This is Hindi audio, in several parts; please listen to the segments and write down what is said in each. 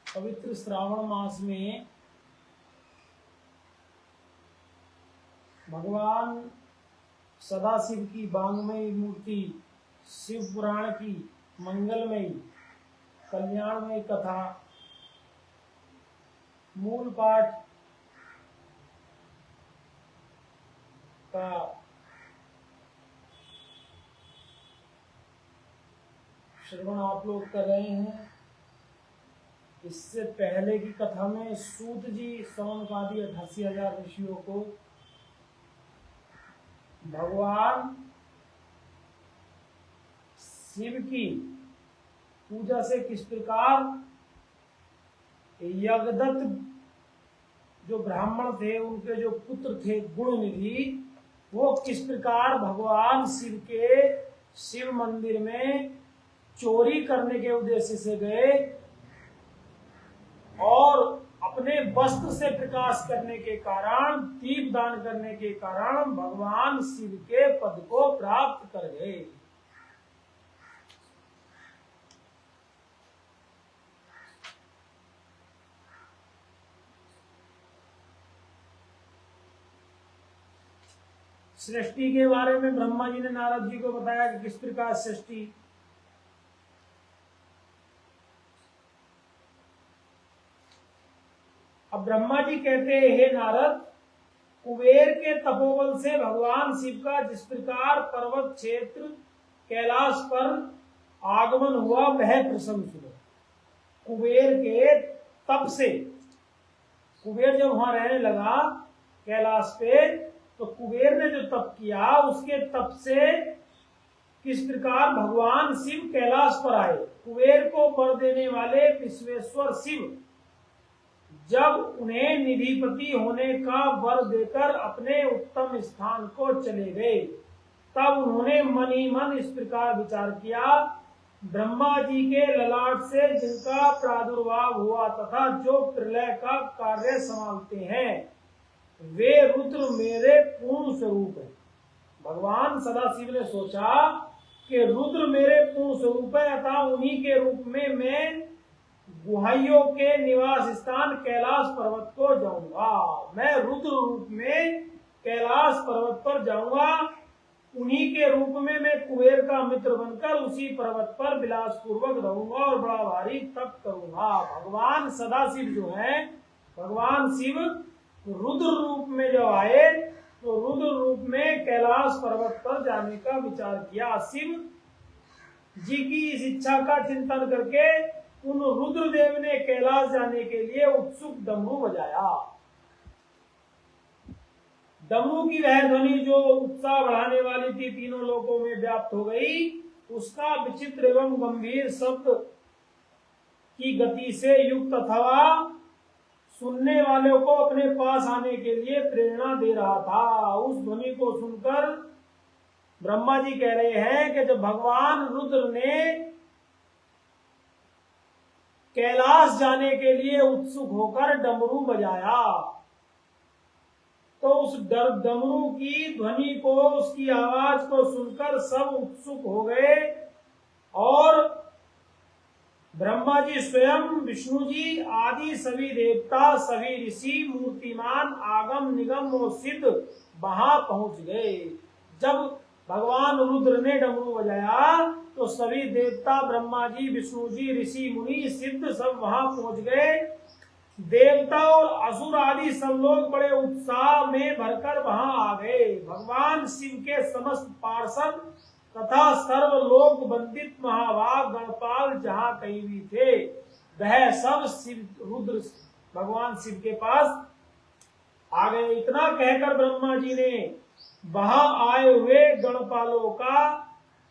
पवित्र श्रावण मास में भगवान सदाशिव की वांग्मयी मूर्ति, शिव पुराण की मंगलमयी कल्याणमयी कथा, मूल पाठ का श्रवण आप लोग कर रहे हैं। इससे पहले की कथा में सूत जी सौनकादि 88,000 ऋषियों को भगवान शिव की पूजा से किस प्रकार यज्ञदत्त जो ब्राह्मण थे, उनके जो पुत्र थे गुणनिधि, वो किस प्रकार भगवान शिव के शिव मंदिर में चोरी करने के उद्देश्य से गए और अपने वस्त्र से प्रकाश करने के कारण, दीप दान करने के कारण भगवान शिव के पद को प्राप्त कर गए। सृष्टि के बारे में ब्रह्मा जी ने नारद जी को बताया कि किस प्रकार सृष्टि। अब ब्रह्मा जी कहते हैं, हे नारद, कुबेर के तपोबल से भगवान शिव का जिस प्रकार पर्वत क्षेत्र कैलाश पर आगमन हुआ, वह प्रसंग सुनो। कुबेर के तप से, कुबेर जब वहां रहने लगा कैलाश पे, तो कुबेर ने जो तप किया, उसके तप से किस प्रकार भगवान शिव कैलाश पर आए। कुबेर को वर देने वाले विश्वेश्वर शिव जब उन्हें निधिपति होने का वर देकर अपने उत्तम स्थान को चले गए, तब उन्होंने मन ही मन इस प्रकार विचार किया, ब्रह्मा जी के ललाट से जिनका प्रादुर्भाव हुआ तथा जो प्रलय का कार्य संभालते हैं, वे रुद्र मेरे पूर्ण स्वरूप है। भगवान सदाशिव ने सोचा कि रुद्र मेरे पूर्ण स्वरूप है, अतः उन्हीं के रूप में मैं गुहाइयों के निवास स्थान कैलाश पर्वत को जाऊंगा। मैं रुद्र रूप में कैलाश पर्वत पर जाऊंगा। उन्हीं के रूप में मैं कुबेर का मित्र बनकर उसी पर्वत पर विलास पूर्वक रहूंगा और बड़ा भारी तप करूंगा। भगवान सदाशिव जो है, भगवान शिव रुद्र रूप में जब आए, तो रुद्र रूप में कैलाश पर्वत पर जाने का विचार किया। शिव जी की इस इच्छा का चिंतन करके उन रुद्रदेव ने कैलाश जाने के लिए उत्सुक डमरू बजाया। डमरू की वह ध्वनि जो उत्साह बढ़ाने वाली थी, तीनों लोकों में व्याप्त हो गई। उसका विचित्र एवं गंभीर शब्द की गति से युक्त अथवा सुनने वालों को अपने पास आने के लिए प्रेरणा दे रहा था। उस ध्वनि को सुनकर ब्रह्मा जी कह रहे हैं कि जब भगवान रुद्र ने कैलाश जाने के लिए उत्सुक होकर डमरू बजाया, तो उस डमरू की ध्वनि को, उसकी आवाज को सुनकर सब उत्सुक हो गए और ब्रह्मा जी स्वयं, विष्णु जी आदि सभी देवता, सभी ऋषि, मूर्तिमान, आगम निगम और सिद्ध वहां पहुंच गए। जब भगवान रुद्र ने डमरू बजाया तो सभी देवता, ब्रह्मा जी, विष्णु जी, ऋषि, मुनि, सिद्ध सब वहां पहुंच गए। देवता और असुर आदि सब लोग बड़े उत्साह में भरकर वहां आ गए। भगवान शिव के समस्त पार्षद तथा सर्वलोक वंदित महाभाग गणपाल जहां कहीं भी थे, वह सब शिव रुद्र भगवान शिव के पास आ गए। इतना कहकर ब्रह्मा जी ने वहां आए हुए गणपालों का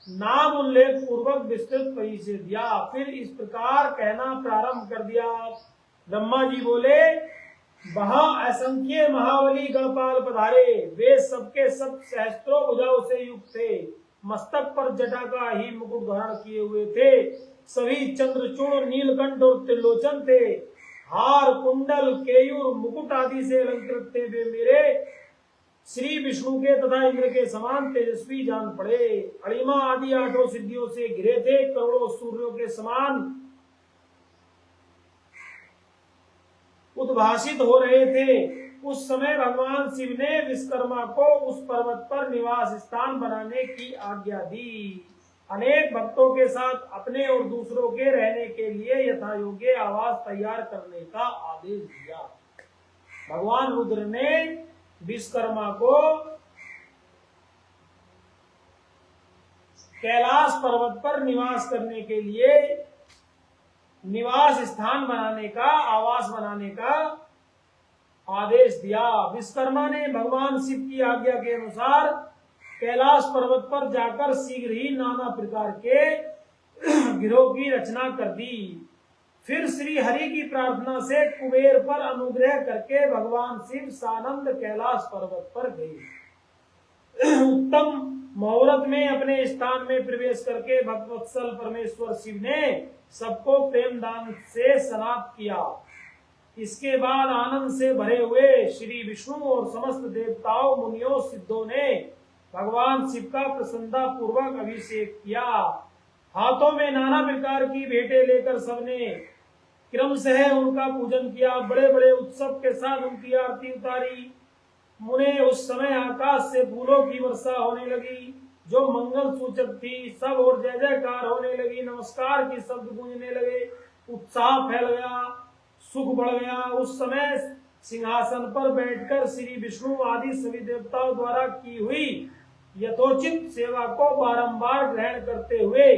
नाम उल्लेख पूर्वक विस्तृत परिचय दिया। फिर इस प्रकार कहना प्रारंभ कर दिया। ब्रह्मा जी बोले, वहां असंख्य महाबली गणपाल पधारे। वे सबके सब सहस्त्रों भुजाओं से युक्त थे, मस्तक पर जटा का ही मुकुट धारण किए हुए थे। सभी चंद्रचूड़, नीलकंठ और त्रिलोचन थे। हार, कुंडल, केयूर, मुकुट आदि से अलंकृत थे। वे मेरे श्री विष्णु के तथा इंद्र के समान तेजस्वी जान पड़े। अणिमा आदि 8 सिद्धियों से घिरे थे, करोड़ों सूर्यों के समान उद्भासित हो रहे थे। उस समय भगवान शिव ने विश्वकर्मा को उस पर्वत पर निवास स्थान बनाने की आज्ञा दी। अनेक भक्तों के साथ अपने और दूसरों के रहने के लिए यथा योग्य आवास तैयार करने का आदेश दिया। भगवान रुद्र ने विश्वकर्मा को कैलाश पर्वत पर निवास करने के लिए निवास स्थान बनाने का, आवास बनाने का आदेश दिया। विश्वकर्मा ने भगवान शिव की आज्ञा के अनुसार कैलाश पर्वत पर जाकर शीघ्र ही नाना प्रकार के गिरोह की रचना कर दी। फिर श्री हरि की प्रार्थना से कुबेर पर अनुग्रह करके भगवान शिव सानंद कैलाश पर्वत पर गए। उत्तम मुहूर्त में अपने स्थान में प्रवेश करके भक्तवत्सल परमेश्वर शिव ने सबको प्रेम दान से स्नात किया। इसके बाद आनंद से भरे हुए श्री विष्णु और समस्त देवताओं, मुनियों, सिद्धों ने भगवान शिव का प्रसन्नता पूर्वक अभिषेक किया। हाथों में नाना प्रकार की भेंटें लेकर सबने क्रमशः उनका पूजन किया। बड़े बड़े उत्सव के साथ उनकी आरती उतारी। मुने उस समय आकाश से फूलों की वर्षा होने लगी जो मंगल सूचक थी। सब और जय जयकार होने लगी, नमस्कार की शब्द गूंजने लगे, उत्साह फैल गया, सुख बढ़ गया। उस समय सिंहासन पर बैठकर श्री विष्णु आदि सभी देवताओं द्वारा की हुई यथोचित सेवा को बारंबार ग्रहण करते हुए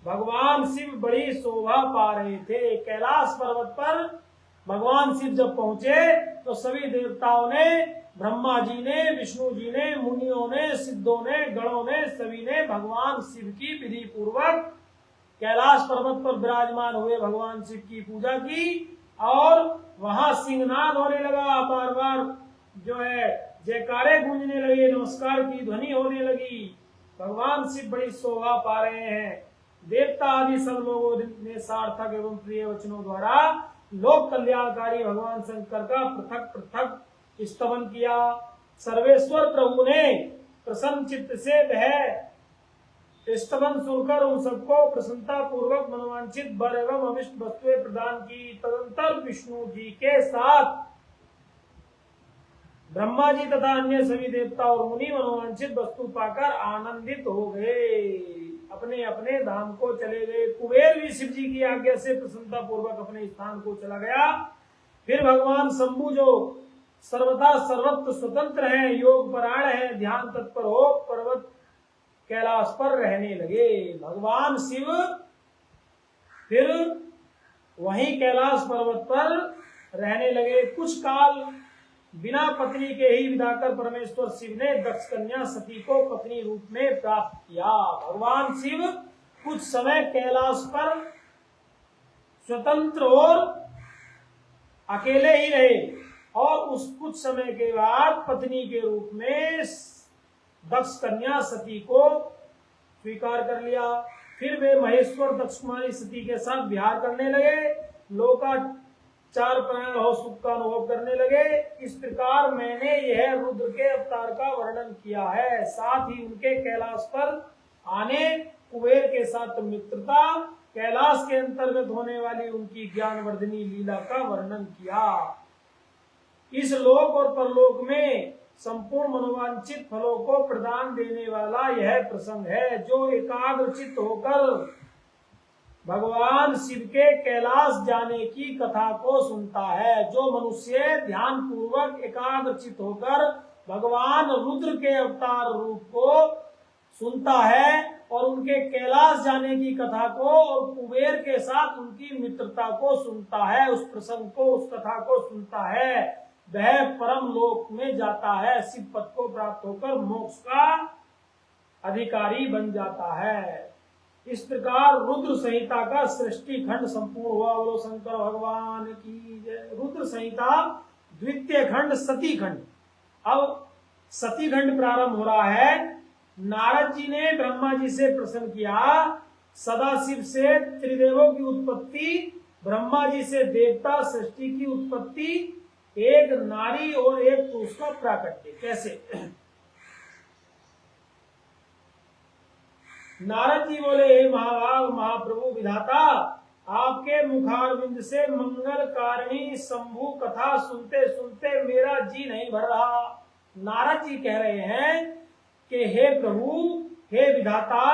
भगवान शिव बड़ी शोभा पा रहे थे। कैलाश पर्वत पर भगवान शिव जब पहुंचे तो सभी देवताओं ने, ब्रह्मा जी ने, विष्णु जी ने, मुनियों ने, सिद्धों ने, गणों ने, सभी ने भगवान शिव की विधि पूर्वक कैलाश पर्वत पर विराजमान हुए भगवान शिव की पूजा की। और वहां सिंहनाद होने लगा, बार बार जो है जयकारे गूंजने लगे, नमस्कार की ध्वनि होने लगी। भगवान शिव बड़ी शोभा पा रहे हैं। देवता आदि सब लोगों ने सार्थक एवं प्रिय वचनों द्वारा लोक कल्याणकारी भगवान शंकर का पृथक पृथक स्तवन किया। सर्वेश्वर प्रभु ने प्रसन्न चित्त से वह स्तवन सुनकर उन सबको प्रसन्नता पूर्वक मनोवांछित वर एवं अभिष्ट वस्तुएं प्रदान की। तदंतर विष्णु जी के साथ ब्रह्मा जी तथा अन्य सभी देवता और मुनि मनोवांछित वस्तु पाकर आनंदित हो गए, अपने अपने धाम को चले गए। कुबेर भी शिव जी की आज्ञा से प्रसन्नता पूर्वक अपने स्थान को चला गया। फिर भगवान शंभु जो सर्वदा सर्वत्र स्वतंत्र है, योग परायण है, ध्यान तत्पर हो पर्वत कैलाश पर रहने लगे। भगवान शिव फिर वहीं कैलाश पर्वत पर रहने लगे। कुछ काल बिना पत्नी के ही विदाकर परमेश्वर शिव ने दक्ष कन्या सती को पत्नी रूप में प्राप्त किया। भगवान शिव कुछ समय कैलाश पर स्वतंत्र और अकेले ही रहे और उस कुछ समय के बाद पत्नी के रूप में दक्ष कन्या सती को स्वीकार कर लिया। फिर वे महेश्वर दक्ष कुमारी सती के साथ विहार करने लगे, लोकाचार परायण हो सुख का अनुभव करने लगे। इस प्रकार मैंने यह रुद्र के अवतार का वर्णन किया है। साथ ही उनके कैलाश पर आने, कुबेर के साथ मित्रता, कैलाश के अंतर्गत होने वाली उनकी ज्ञानवर्धनी लीला का वर्णन किया। इस लोक और परलोक में संपूर्ण मनोवांछित फलों को प्रदान देने वाला यह प्रसंग है। जो एकाग्रचित होकर भगवान शिव के कैलाश जाने की कथा को सुनता है, जो मनुष्य ध्यान पूर्वक एकाग्रचित होकर भगवान रुद्र के अवतार रूप को सुनता है और उनके कैलाश जाने की कथा को और कुबेर के साथ उनकी मित्रता को सुनता है, उस प्रसंग को, उस कथा को सुनता है, वह परम लोक में जाता है, शिव पद को प्राप्त होकर मोक्ष का अधिकारी बन जाता है। इस प्रकार रुद्र संहिता का सृष्टि खंड संपूर्ण हुआ। बोलो शंकर भगवान की जय। रुद्र संहिता द्वितीय खंड सती खंड। अब सती खंड प्रारंभ हो रहा है। नारद जी ने ब्रह्मा जी से प्रश्न किया, सदाशिव से त्रिदेवों की उत्पत्ति, ब्रह्मा जी से देवता सृष्टि की उत्पत्ति एक नारी और एक पुरुष का प्राकट्य। कैसे? नारद जी बोले, हे महाभाग महाप्रभु विधाता, आपके मुखारविंद से मंगल कारिणी शंभु कथा सुनते सुनते मेरा जी नहीं भर रहा। नारद जी कह रहे हैं कि हे प्रभु, हे विधाता,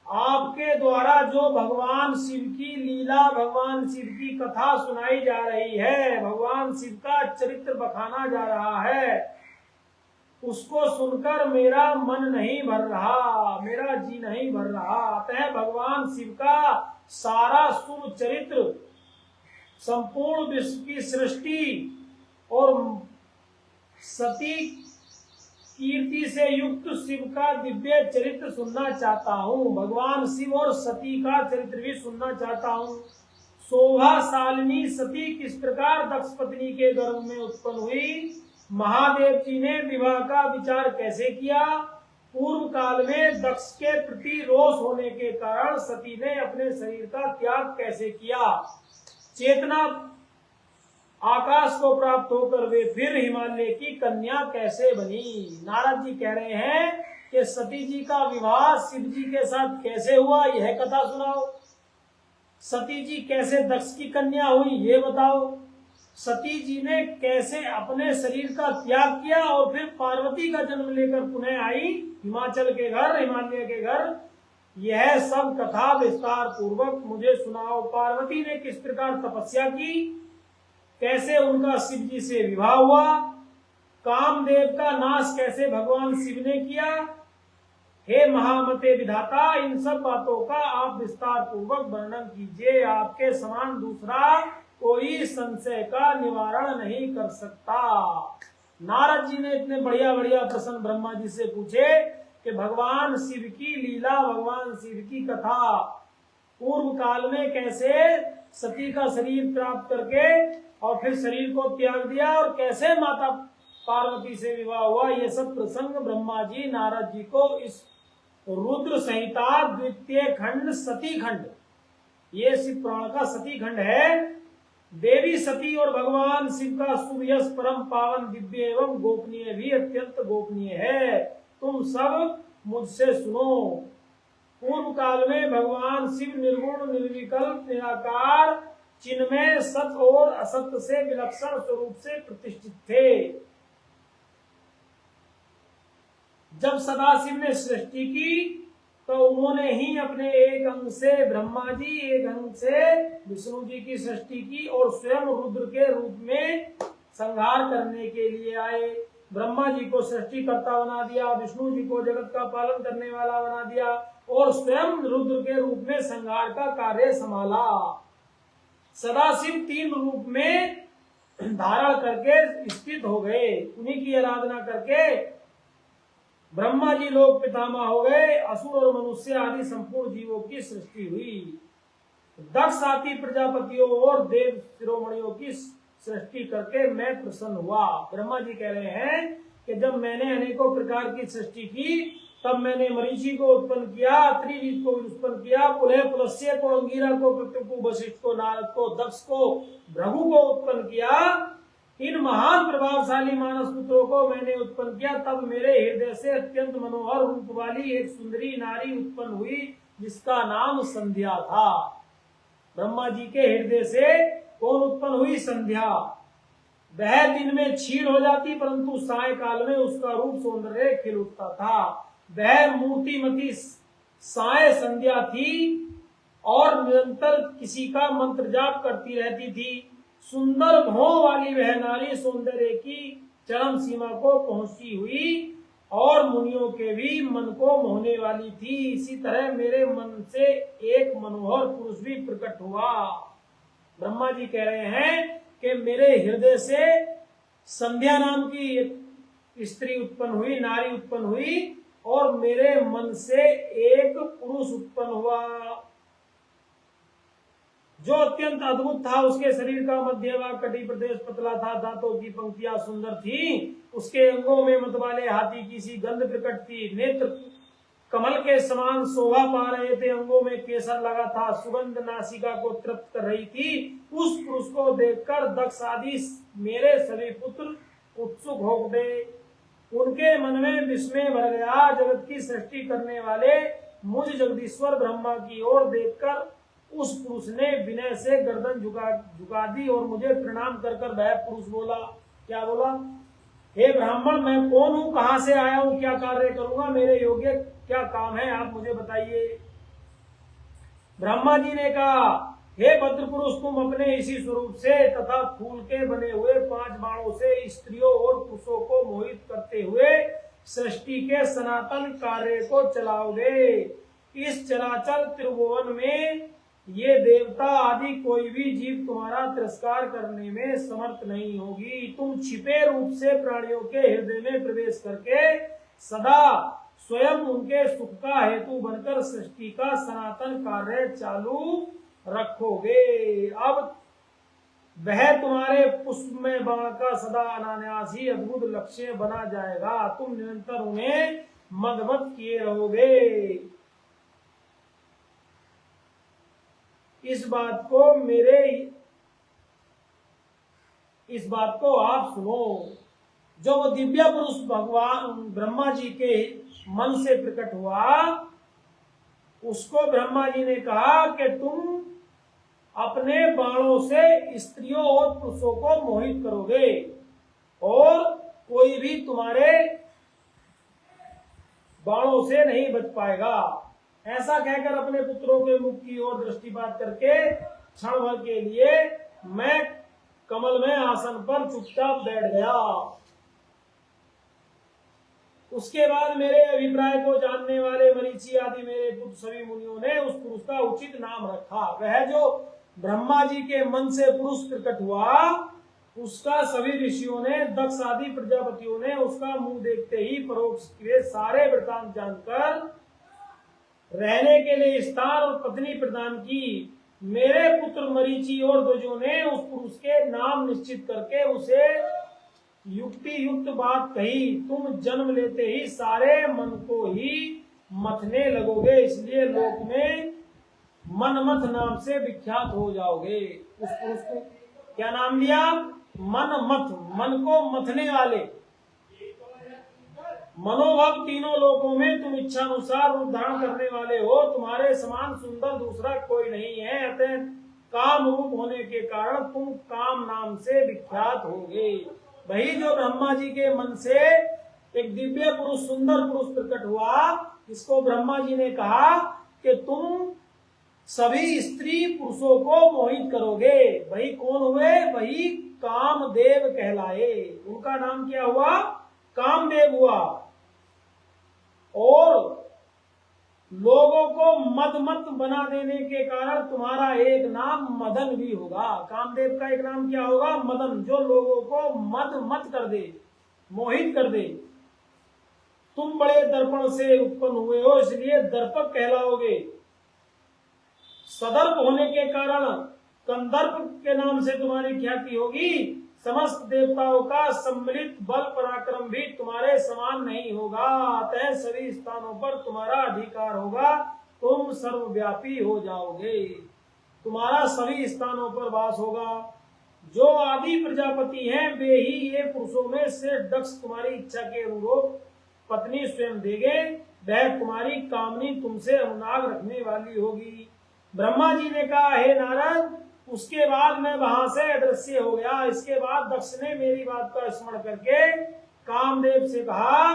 आपके द्वारा जो भगवान शिव की लीला, भगवान शिव की कथा सुनाई जा रही है, भगवान शिव का चरित्र बखाना जा रहा है, उसको सुनकर मेरा मन नहीं भर रहा, मेरा जी नहीं भर रहा। अतः भगवान शिव का सारा शुभ चरित्र, संपूर्ण विश्व की सृष्टि और सती कीर्ति से युक्त शिव का दिव्य चरित्र सुनना चाहता हूँ। भगवान शिव और सती का चरित्र भी सुनना चाहता हूँ। शोभाशालिनी सती किस प्रकार दक्ष पत्नी के गर्भ में उत्पन्न हुई, महादेव जी ने विवाह का विचार कैसे किया, पूर्व काल में दक्ष के प्रति रोष होने के कारण सती ने अपने शरीर का त्याग कैसे किया, चेतना आकाश को प्राप्त होकर वे फिर हिमालय की कन्या कैसे बनी। नारद जी कह रहे हैं कि सती जी का विवाह शिव जी के साथ कैसे हुआ, यह कथा सुनाओ। सती जी कैसे दक्ष की कन्या हुई, ये बताओ। सती जी ने कैसे अपने शरीर का त्याग किया और फिर पार्वती का जन्म लेकर पुनः आई हिमाचल के घर, हिमालय के घर, यह सब कथा विस्तार पूर्वक मुझे सुनाओ। पार्वती ने किस प्रकार तपस्या की, कैसे उनका शिव जी से विवाह हुआ, कामदेव का नाश कैसे भगवान शिव ने किया। हे महामते विधाता, इन सब बातों का आप विस्तार पूर्वक वर्णन कीजिए। आपके समान दूसरा कोई संशय का निवारण नहीं कर सकता। नारद जी ने इतने बढ़िया बढ़िया प्रश्न ब्रह्मा जी से पूछे कि भगवान शिव की लीला, भगवान शिव की कथा, पूर्व काल में कैसे सती का शरीर प्राप्त करके और फिर शरीर को त्याग दिया और कैसे माता पार्वती से विवाह हुआ, ये सब प्रसंग ब्रह्मा जी नारद जी को इस रुद्र संहिता द्वितीय खंड सती खंड, ये शिव पुराण का सती खंड है, देवी सती और भगवान शिव का शुभ यश परम पावन दिव्य एवं गोपनीय भी अत्यंत गोपनीय है। तुम सब मुझसे सुनो। पूर्व काल में भगवान शिव निर्गुण निर्विकल्प निराकार चिन्मय सत और असत से विलक्षण स्वरूप से प्रतिष्ठित थे। जब सदाशिव ने सृष्टि की तो उन्होंने ही अपने एक अंग से ब्रह्मा जी, एक अंग से विष्णु जी की सृष्टि की और स्वयं रुद्र के रूप में संहार करने के लिए आए। ब्रह्मा जी को सृष्टिकर्ता बना दिया, विष्णु जी को जगत का पालन करने वाला बना दिया और स्वयं रुद्र के रूप में संहार का कार्य संभाला। सदाशिव तीन रूप में धारण करके स्थित हो गए। उन्हीं की आराधना करके ब्रह्मा जी लोक पितामह हो गए। असुर और मनुष्य आदि संपूर्ण जीवों की सृष्टि हुई। दक्ष आदि प्रजापतियों और देव शिरोमणियों की सृष्टि करके मैं प्रसन्न हुआ। ब्रह्मा जी कह रहे हैं कि जब मैंने अनेकों प्रकार की सृष्टि की, तब मैंने मरीचि को उत्पन्न किया, त्रिजीत को उत्पन्न किया, पुलह पुलस्त्य को, अंगिरा को, प्रत्यु को, वशिष्ठ को, नारद को, दक्ष को, भृगु को उत्पन्न किया। इन महान प्रभावशाली मानस पुत्रों को मैंने उत्पन्न किया। तब मेरे हृदय से अत्यंत मनोहर रूप वाली एक सुंदरी नारी उत्पन्न हुई, जिसका नाम संध्या था। ब्रह्मा जी के हृदय से कौन उत्पन्न हुई? संध्या। वह दिन में क्षीण हो जाती, परंतु सायकाल में उसका रूप सौंदर्य खिल उठता था। वह मूर्तिमती साय संध्या थी और निरंतर किसी का मंत्र जाप करती रहती थी। सुंदर भौं वाली वह नारी सौंदर्य की चरम सीमा को पहुंची हुई और मुनियों के भी मन को मोहने वाली थी। इसी तरह मेरे मन से एक मनोहर पुरुष भी प्रकट हुआ। ब्रह्मा जी कह रहे हैं कि मेरे हृदय से संध्या नाम की एक स्त्री उत्पन्न हुई, नारी उत्पन्न हुई और मेरे मन से एक पुरुष उत्पन्न हुआ जो अत्यंत अद्भुत था। उसके शरीर का मध्य भाग कटी प्रदेश पतला था, दांतों की पंक्तियां सुंदर थी, उसके अंगों में मत वाले हाथी की सी गंध प्रकट थी, नेत्र कमल के समान शोभा पा रहे थे, अंगों में केसर लगा था, सुगंध नासिका को तृप्त कर रही थी, उस पुरुष को देखकर दक्ष आदि मेरे सभी पुत्र उत्सुक हो गए। उनके मन में विस्मय भर गया। जगत की सृष्टि करने वाले मुझ जगदीश्वर ब्रह्मा की ओर देखकर उस पुरुष ने विनय से गर्दन झुका दी और मुझे प्रणाम कर कर वह पुरुष बोला, क्या बोला? हे ब्राह्मण, मैं कौन हूँ, कहाँ से आया हूँ, क्या कार्य करूंगा, मेरे योग्य क्या काम है, आप मुझे बताइए। ब्रह्मा जी ने कहा, हे भद्र पुरुष, तुम अपने इसी स्वरूप से तथा फूल के बने हुए 5 बाणों से स्त्रियों और पुरुषों को मोहित करते हुए सृष्टि के सनातन कार्य को चलाओगे। इस चराचर त्रिभुवन में ये देवता आदि कोई भी जीव तुम्हारा तिरस्कार करने में समर्थ नहीं होगी। तुम छिपे रूप से प्राणियों के हृदय में प्रवेश करके सदा स्वयं उनके सुख का हेतु बनकर सृष्टि का सनातन कार्य चालू रखोगे। अब वह तुम्हारे पुष्प में बाण का सदा अनायास ही अद्भुत लक्ष्य बना जाएगा। तुम निरंतर उन्हें मदमत किए रहोगे। इस बात को आप सुनो। जो वो दिव्य पुरुष भगवान ब्रह्मा जी के मन से प्रकट हुआ, उसको ब्रह्मा जी ने कहा कि तुम अपने बाणों से स्त्रियों और पुरुषों को मोहित करोगे और कोई भी तुम्हारे बाणों से नहीं बच पाएगा। ऐसा कहकर अपने पुत्रों के मुख की ओर दृष्टिपात करके क्षण भर के लिए मैं कमल में आसन पर चुपचाप बैठ गया। उसके बाद मेरे अभिप्राय को जानने वाले मरीचि आदि मेरे पुत्र सभी मुनियों ने उस पुरुष का उचित नाम रखा। वह जो ब्रह्मा जी के मन से पुरुष प्रकट हुआ, उसका सभी ऋषियों ने, दक्ष आदि प्रजापतियों ने उसका मुंह देखते ही परोक्ष के सारे वृतांत जानकर रहने के लिए स्थान और पत्नी प्रदान की। मेरे पुत्र मरीचि और ध्वजों ने उस पुरुष के नाम निश्चित करके उसे युक्ति युक्त बात कही। तुम जन्म लेते ही सारे मन को ही मथने लगोगे, इसलिए लोक में मनमथ नाम से विख्यात हो जाओगे। उस पुरुष को क्या नाम दिया? मनमथ, मन को मथने वाले। मनोभव तीनों लोकों में तुम इच्छा अनुसार रूप धारण करने वाले हो। तुम्हारे समान सुंदर दूसरा कोई नहीं है। अतः काम रूप होने के कारण तुम काम नाम से विख्यात होगे। वही जो ब्रह्मा जी के मन से एक दिव्य पुरुष, सुंदर पुरुष प्रकट हुआ, इसको ब्रह्मा जी ने कहा कि तुम सभी स्त्री पुरुषों को मोहित करोगे। वही कौन हुए? वही कामदेव कहलाए। उनका नाम क्या हुआ? कामदेव हुआ। और लोगों को मदमत बना देने के कारण तुम्हारा एक नाम मदन भी होगा। कामदेव का एक नाम क्या होगा? मदन, जो लोगों को मदमत कर दे, मोहित कर दे। तुम बड़े दर्पण से उत्पन्न हुए हो, इसलिए दर्पक कहलाओगे। सदर्प होने के कारण कंदर्प के नाम से तुम्हारी ख्याति होगी। समस्त देवताओं का सम्मिलित बल पराक्रम भी तुम्हारे समान नहीं होगा। अतः सभी स्थानों पर तुम्हारा अधिकार होगा। तुम सर्वव्यापी हो जाओगे। तुम्हारा सभी स्थानों पर वास होगा। जो आदि प्रजापति हैं, वे ही ये पुरुषों में से दक्ष तुम्हारी इच्छा के अनुरूप पत्नी स्वयं देंगे। वह तुम्हारी कामनी तुमसे अनुराग रखने वाली होगी। ब्रह्मा जी ने कहा, हे नारद, उसके बाद मैं वहां से अदृश्य हो गया। इसके बाद दक्ष ने मेरी बात का स्मरण करके कामदेव से कहा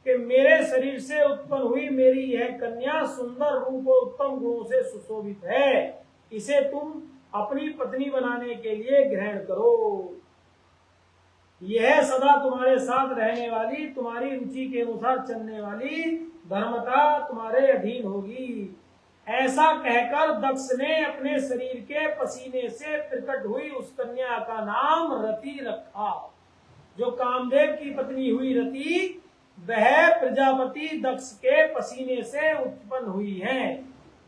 कि मेरे शरीर से उत्पन्न हुई मेरी यह कन्या सुंदर रूप और उत्तम गुणों से सुशोभित है। इसे तुम अपनी पत्नी बनाने के लिए ग्रहण करो। यह सदा तुम्हारे साथ रहने वाली, तुम्हारी रुचि के अनुसार चलने वाली, धर्मता तुम्हारे अधीन होगी। ऐसा कहकर दक्ष ने अपने शरीर के पसीने से प्रकट हुई उस कन्या का नाम रति रखा। जो कामदेव की पत्नी हुई रति, वह प्रजापति दक्ष के पसीने से उत्पन्न हुई है।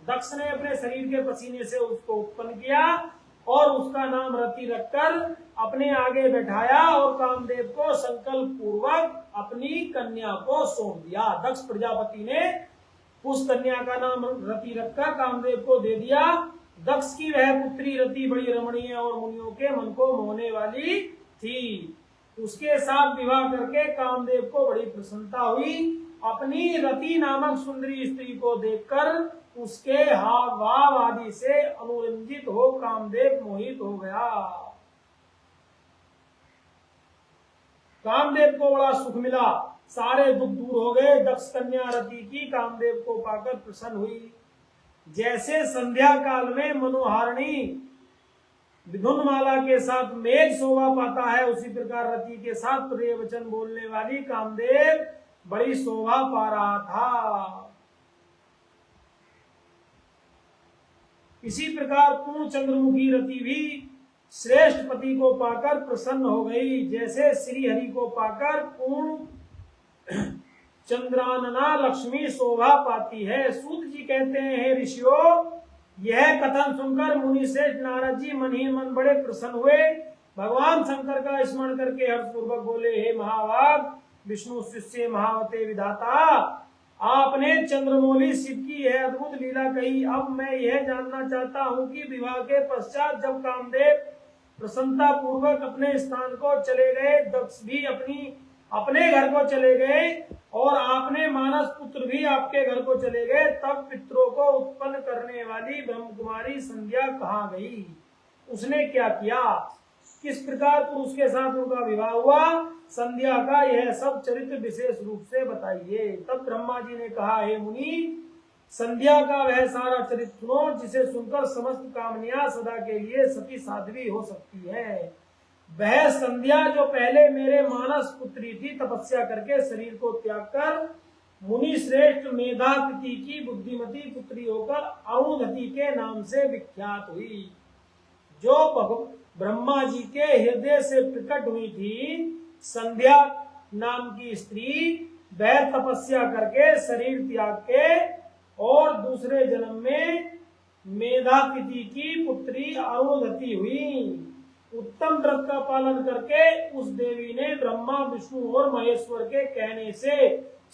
दक्ष ने अपने शरीर के पसीने से उसको उत्पन्न किया और उसका नाम रति रखकर अपने आगे बैठाया और कामदेव को संकल्प पूर्वक अपनी कन्या को सौंप दिया। दक्ष प्रजापति ने उस कन्या का नाम रति रखकर कामदेव को दे दिया। दक्ष की वह पुत्री रति बड़ी रमणीय और मुनियों के मन को मोहने वाली थी। उसके साथ विवाह करके कामदेव को बड़ी प्रसन्नता हुई। अपनी रति नामक सुंदरी स्त्री को देखकर उसके हाव भाव आदि से अनुरंजित हो कामदेव मोहित हो गया। कामदेव को बड़ा सुख मिला, सारे दुख दूर हो गए। दक्ष कन्या रति की कामदेव को पाकर प्रसन्न हुई। जैसे संध्या काल में मनोहारिणी विधुनमाला के साथ मेघ शोभा पाता है, उसी प्रकार रति के साथ प्रिय वचन बोलने वाली कामदेव बड़ी शोभा पा रहा था। इसी प्रकार पूर्ण चंद्रमुखी रति भी श्रेष्ठ पति को पाकर प्रसन्न हो गई। जैसे श्री हरि को पाकर पूर्ण चंद्रानना लक्ष्मी शोभा पाती है। सूत जी कहते हैं, हे ऋषियों, यह कथन सुनकर मुनि श्रेष्ठ नारद जी मन ही मन बड़े प्रसन्न हुए। भगवान शंकर का स्मरण करके हर्षपूर्वक बोले, हे महाभाग विष्णु शिष्य महावते विधाता, आपने चंद्रमौली शिव की यह अद्भुत लीला कही। अब मैं यह जानना चाहता हूँ कि विवाह के पश्चात जब कामदेव प्रसन्नता पूर्वक अपने स्थान को चले गए, दक्ष भी अपने घर को चले गए और आपने मानस पुत्र भी आपके घर को चले गए, तब पितरों को उत्पन्न करने वाली ब्रह्म कुमारी संध्या कहाँ गई? उसने क्या किया? किस प्रकार पुरुष के साथ उनका विवाह हुआ? संध्या का यह सब चरित्र विशेष रूप से बताइए। तब ब्रह्मा जी ने कहा, हे मुनि, संध्या का वह सारा चरित्र सुनो जिसे सुनकर समस्त कामनियां सदा के लिए सती साध्वी हो सकती है। वह संध्या जो पहले मेरे मानस पुत्री थी, तपस्या करके शरीर को त्याग कर मुनि श्रेष्ठ मेधातिथि की बुद्धिमती पुत्री होकर अरुंधति के नाम से विख्यात हुई, जो ब्रह्मा जी के हृदय से प्रकट हुई थी। संध्या नाम की स्त्री वह तपस्या करके शरीर त्याग के और दूसरे जन्म में मेधातिथि की पुत्री अरुंधति हुई। उत्तम व्रत का पालन करके उस देवी ने ब्रह्मा विष्णु और महेश्वर के कहने से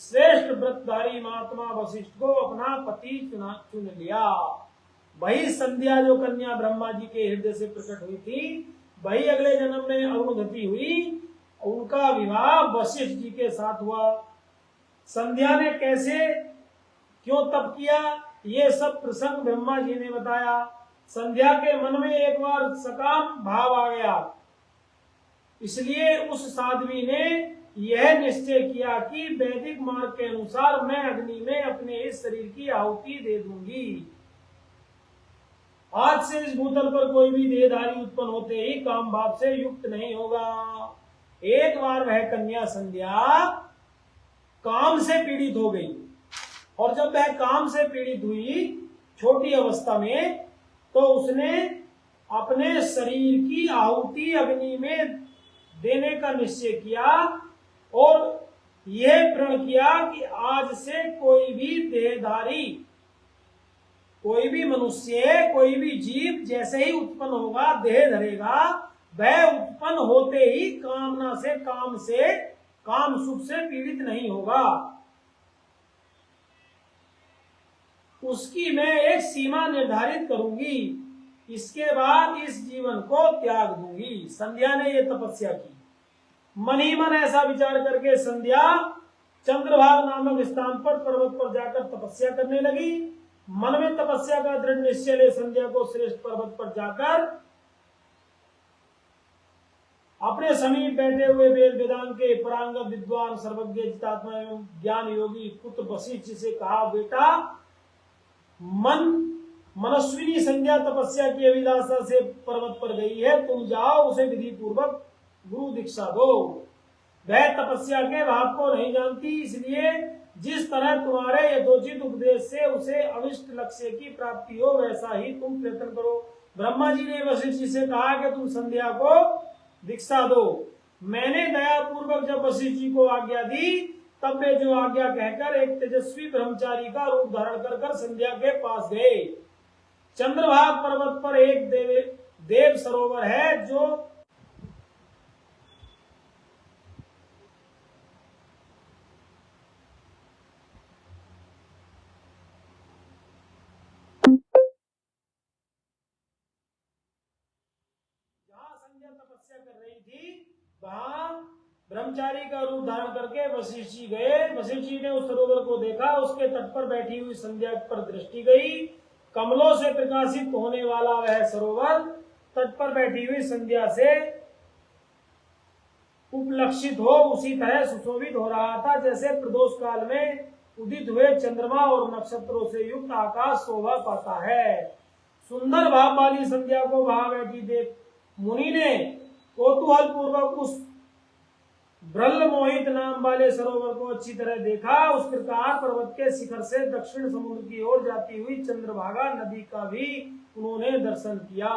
श्रेष्ठ व्रतधारी महात्मा वशिष्ठ को अपना पति चुन लिया। वही संध्या जो कन्या ब्रह्मा जी के हृदय से प्रकट हुई थी, वही अगले जन्म में अरुंधति हुई। उनका विवाह वशिष्ठ जी के साथ हुआ। संध्या ने कैसे क्यों तप किया, ये सब प्रसंग ब्रह्मा जी ने बताया। संध्या के मन में एक बार सकाम भाव आ गया, इसलिए उस साध्वी ने यह निश्चय किया कि वैदिक मार्ग के अनुसार मैं अग्नि में अपने इस शरीर की आहुति दे दूंगी। आज से इस भूतल पर कोई भी देहधारी उत्पन्न होते ही काम भाव से युक्त नहीं होगा। एक बार वह कन्या संध्या काम से पीड़ित हो गई, और जब वह काम से पीड़ित हुई छोटी अवस्था में, तो उसने अपने शरीर की आहुति अग्नि में देने का निश्चय किया और यह प्रण किया कि आज से कोई भी देहधारी, कोई भी मनुष्य, कोई भी जीव जैसे ही उत्पन्न होगा, देह धरेगा, वह उत्पन्न होते ही कामना से, काम सुख से पीड़ित नहीं होगा। उसकी मैं एक सीमा निर्धारित करूंगी, इसके बाद इस जीवन को त्याग दूंगी। संध्या ने यह तपस्या की। मन ही मन ऐसा विचार करके संध्या चंद्रभाग नामक स्थान पर पर्वत पर जाकर तपस्या करने लगी। मन में तपस्या का दृढ़ निश्चय ले संध्या को श्रेष्ठ पर्वत पर जाकर अपने समीप बैठे हुए वेद वेदांत के परांगत विद्वान सर्वज्ञ चितात्मा एवं ज्ञान योगी पुत्र वशिष्ठ से कहा, बेटा, मनस्विनी संध्या तपस्या की अभिलाषा से पर्वत पर गई है, तुम जाओ उसे विधि पूर्वक गुरु दीक्षा दो। वह तपस्या के भाव को नहीं जानती, इसलिए जिस तरह तुम्हारे यथोचित उपदेश से उसे अविष्ट लक्ष्य की प्राप्ति हो, वैसा ही तुम प्रयत्न करो। ब्रह्मा जी ने वशिष्ठ जी से कहा कि तुम संध्या को दीक्षा दो। मैंने दया पूर्वक जब वशिष्ठ जी को आज्ञा दी, तब वे जो आज्ञा कहकर एक तेजस्वी ब्रह्मचारी का रूप धारण कर संध्या के पास गए। चंद्रभाग पर्वत पर एक देव सरोवर है, जो तपस्या कर रही थी, वहां ब्रह्मचारी का रूप धारण करके वशिष्ठ जी गए। वशिष्ठ जी ने उस सरोवर को देखा, उसके तट पर बैठी हुई संध्या पर दृष्टि गई। कमलों से प्रकाशित होने वाला वह सरोवर तट पर बैठी हुई संध्या से उपलक्षित हो उसी तरह सुशोभित हो रहा था, जैसे प्रदोष काल में उदित हुए चंद्रमा और नक्षत्रों से युक्त आकाश शोभा पाता है। सुंदर भाव वाली संध्या को वहां बैठी देख मुनि ने कौतूहल पूर्वक उस ब्रह्म मोहित नाम वाले सरोवर को अच्छी तरह देखा। उस प्रकार पर्वत के शिखर से दक्षिण समुद्र की ओर जाती हुई चंद्रभागा नदी का भी उन्होंने दर्शन किया।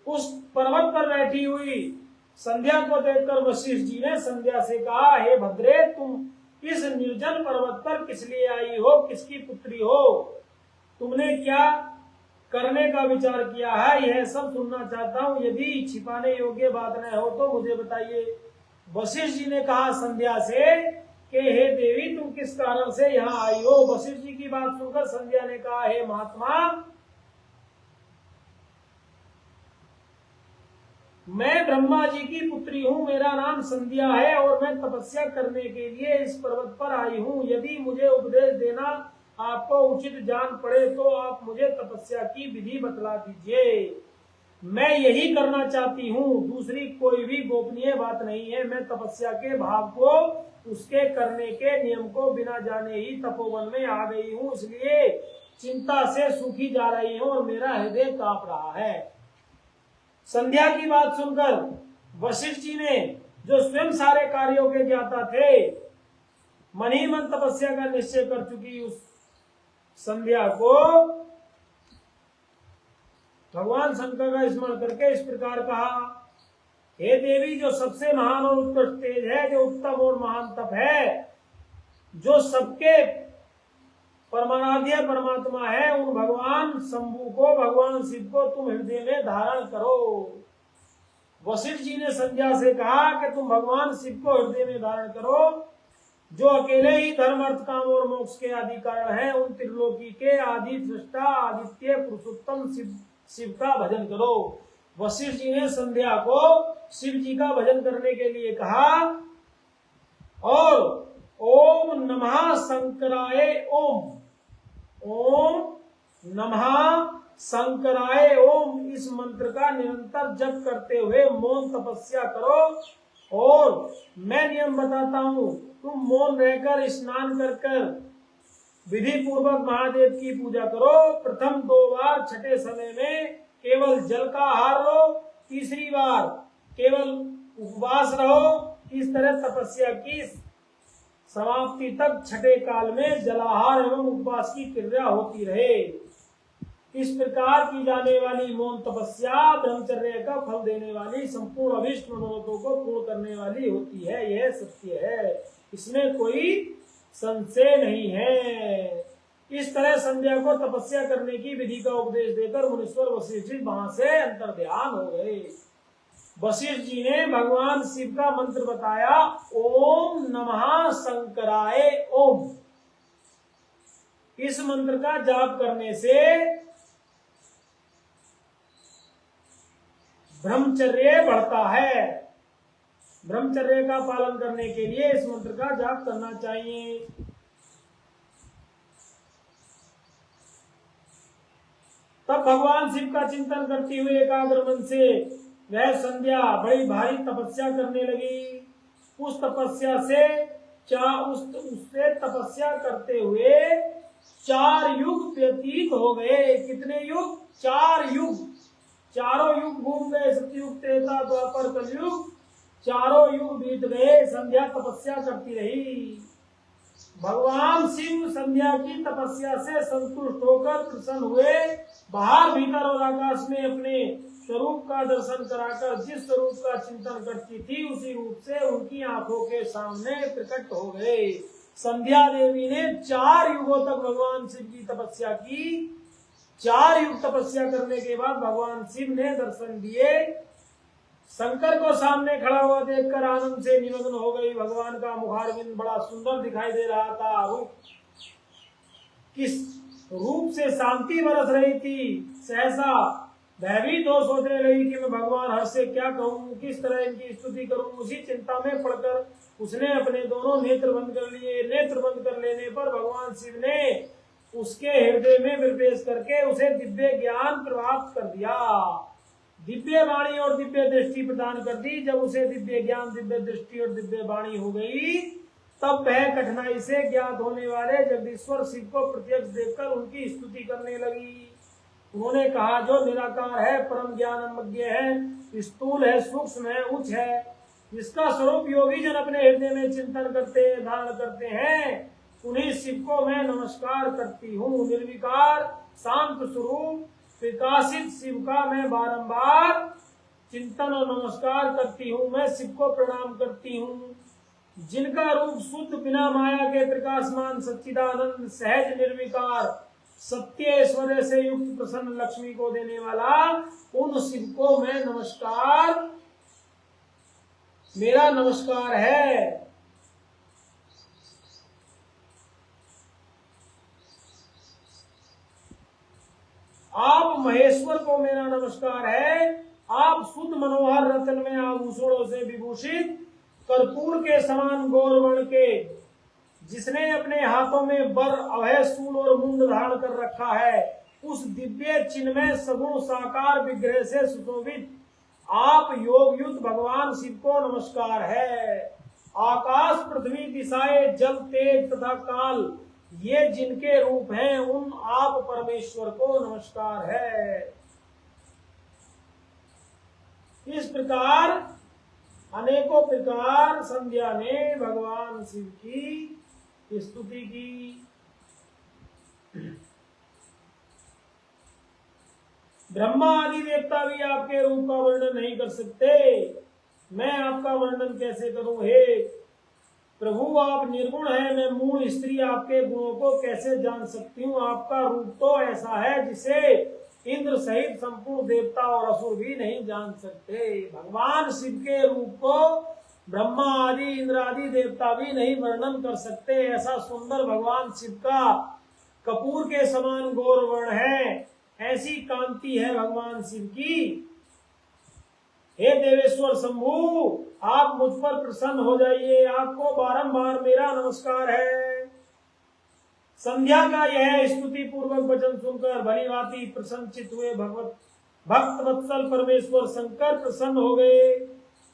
उस पर्वत पर बैठी हुई संध्या को देखकर वशिष्ठ जी ने संध्या से कहा, हे भद्रे, तुम इस निर्जन पर्वत पर किस लिए आई हो? किसकी पुत्री हो? तुमने क्या करने का विचार किया है? यह सब सुनना चाहता हूँ। यदि छिपाने योग्य बात न हो तो मुझे बताइए। वशिष्ठ जी ने कहा संध्या से कि हे देवी, तुम किस कारण से यहाँ आई हो? वशिष्ठ जी की बात सुनकर संध्या ने कहा, हे महात्मा, मैं ब्रह्मा जी की पुत्री हूँ। मेरा नाम संध्या है और मैं तपस्या करने के लिए इस पर्वत पर आई हूँ। यदि मुझे उपदेश देना आपको उचित जान पड़े तो आप मुझे तपस्या की विधि बतला दीजिए। मैं यही करना चाहती हूँ, दूसरी कोई भी गोपनीय बात नहीं है। मैं तपस्या के भाव को, उसके करने के नियम को बिना जाने ही तपोवन में आ गई हूँ, इसलिए चिंता से सूखी जा रही हूँ और मेरा हृदय कांप रहा है। संध्या की बात सुनकर वशिष्ठ जी ने, जो स्वयं सारे कार्यों के ज्ञाता थे, मन ही मन तपस्या का निश्चय कर चुकी उस संध्या को भगवान शंकर का स्मरण करके इस प्रकार कहा, हे देवी, जो सबसे महान और उत्कृष्ट तेज है, जो उत्तम और महान तप है, जो सबके परमाराध्य परमात्मा है, उन भगवान शंभु को, भगवान शिव को तुम हृदय में धारण करो। वशिष्ठ जी ने संध्या से कहा कि तुम भगवान शिव को हृदय में धारण करो, जो अकेले ही धर्म, अर्थ, काम और मोक्ष के आदि कारण हैं। उन त्रिलोकी के आदि सृष्टा आदित्य पुरुषोत्तम शिव का भजन करो। वशिष्ठ जी ने संध्या को शिव जी का भजन करने के लिए कहा और ओम नमः शंकराय ओम, ओम नमः शंकराय ओम, इस मंत्र का निरंतर जप करते हुए मौन तपस्या करो। और मैं नियम बताता हूँ, तुम मौन रहकर स्नान कर कर विधि पूर्वक महादेव की पूजा करो। प्रथम 2 बार छठे समय में केवल जल का आहार लो, तीसरी बार केवल उपवास रहो। इस तरह तपस्या की समाप्ति तक छठे काल में जलाहार एवं उपवास की क्रिया होती रहे। इस प्रकार की जाने वाली मौन तपस्या ब्रह्मचर्य का फल देने वाली, संपूर्ण अभीष्ट मनोरथों को पूर्ण करने वाली होती है। यह सत्य है, इसमें कोई संशय नहीं है। इस तरह संध्या को तपस्या करने की विधि का उपदेश देकर मुनीश्वर वशिष्ठ जी वहां से अंतर्ध्यान हो गए। वशिष्ठ जी ने भगवान शिव का मंत्र बताया, ओम नमः शंकराय ओम। इस मंत्र का जाप करने से ब्रह्मचर्य बढ़ता है। ब्रह्मचर्य का पालन करने के लिए इस मंत्र का जाप करना चाहिए। तब भगवान शिव का चिंतन करती हुई एकाग्र मन से वह संध्या बड़ी भारी तपस्या करने लगी। उस तपस्या से उससे तपस्या करते हुए 4 युग व्यतीत हो गए। कितने युग? 4 युग। चारों युग घूम गए, सतयुग, त्रेता, द्वापर, कलयुग, चारों युग बीत गए। संध्या तपस्या करती रही। भगवान शिव संध्या की तपस्या से संतुष्ट होकर प्रसन्न हुए। बाहर, भीतर और आकाश में अपने स्वरूप का दर्शन कराकर जिस स्वरूप का चिंतन करती थी, उसी रूप से उनकी आंखों के सामने प्रकट हो गए। संध्या देवी ने 4 युगों तक भगवान शिव की तपस्या की। 4 युग तपस्या करने के बाद भगवान शिव ने दर्शन दिए। शंकर को सामने खड़ा हुआ देखकर आनंद से निमग्न हो गई। भगवान का मुखारविंद बड़ा सुंदर दिखाई दे रहा था। किस रूप से शांति बरस रही थी। सहसा वह भी तो सोचने लगी कि मैं भगवान हर्ष से क्या कहूँ, किस तरह इनकी स्तुति करूँ। उसी चिंता में पड़कर उसने अपने दोनों नेत्र बंद कर लिए। नेत्र बंद कर लेने पर भगवान शिव ने उसके हृदय में प्रवेश करके उसे दिव्य ज्ञान प्राप्त कर दिया, दिव्य वाणी और दिव्य दृष्टि प्रदान कर दी। जब उसे दिव्य ज्ञान, दिव्य दृष्टि और दिव्य वाणी हो गई, तब वह कठिनाई से ज्ञात होने वाले जगदीश्वर शिव को प्रत्यक्ष देखकर उनकी स्तुति करने लगी। उन्होंने कहा, जो निराकार है, परम ज्ञानमज्ञ है, स्थूल है, सूक्ष्म है, उच्च है, जिसका स्वरूप योगी जन अपने हृदय में चिंतन करते धारण करते हैं, उन्हीं शिव को मैं नमस्कार करती हूँ। निर्विकार शांत स्वरूप प्रकाशित शिव का मैं बारंबार चिंतन और नमस्कार करती हूँ। मैं शिव को प्रणाम करती हूँ, जिनका रूप शुद्ध, बिना माया के प्रकाशमान, सच्चिदानंद, सहज, निर्विकार, सत्य ऐश्वर्य से युक्त, प्रसन्न लक्ष्मी को देने वाला उन शिव को मैं नमस्कार, मेरा नमस्कार है। आप महेश्वर को मेरा नमस्कार है। आप शुद्ध मनोहर रत्न में आभूषणों से विभूषित, कर्पूर के समान गौरवर्ण के, जिसने अपने हाथों में बर, अभय, शूल और मुंड धारण कर रखा है, उस दिव्य चिन्मय सगुण साकार विग्रह से सुशोभित आप योग युक्त भगवान शिव को नमस्कार है। आकाश, पृथ्वी, दिशाएं, जल, तेज तथा काल, ये जिनके रूप हैं, उन आप परमेश्वर को नमस्कार है। इस प्रकार अनेकों प्रकार संध्या ने भगवान शिव की स्तुति की। ब्रह्मा आदि देवता भी आपके रूप का वर्णन नहीं कर सकते, मैं आपका वर्णन कैसे करूं। हे प्रभु, आप निर्गुण हैं, मैं मूल स्त्री आपके गुणों को कैसे जान सकती हूँ। आपका रूप तो ऐसा है जिसे इंद्र सहित संपूर्ण देवता और असुर भी नहीं जान सकते। भगवान शिव के रूप को ब्रह्मा आदि, इंद्र आदि देवता भी नहीं वर्णन कर सकते। ऐसा सुंदर भगवान शिव का कपूर के समान गौरवर्ण है, ऐसी कांति है भगवान शिव की। हे देवेश्वर शंभु, आप मुझ पर प्रसन्न हो जाइए, आपको बारंबार मेरा नमस्कार है। संध्या का यह स्तुति पूर्वक वचन सुनकर भली भांति प्रसन्नचित हुए भक्त वत्सल परमेश्वर शंकर प्रसन्न हो गए।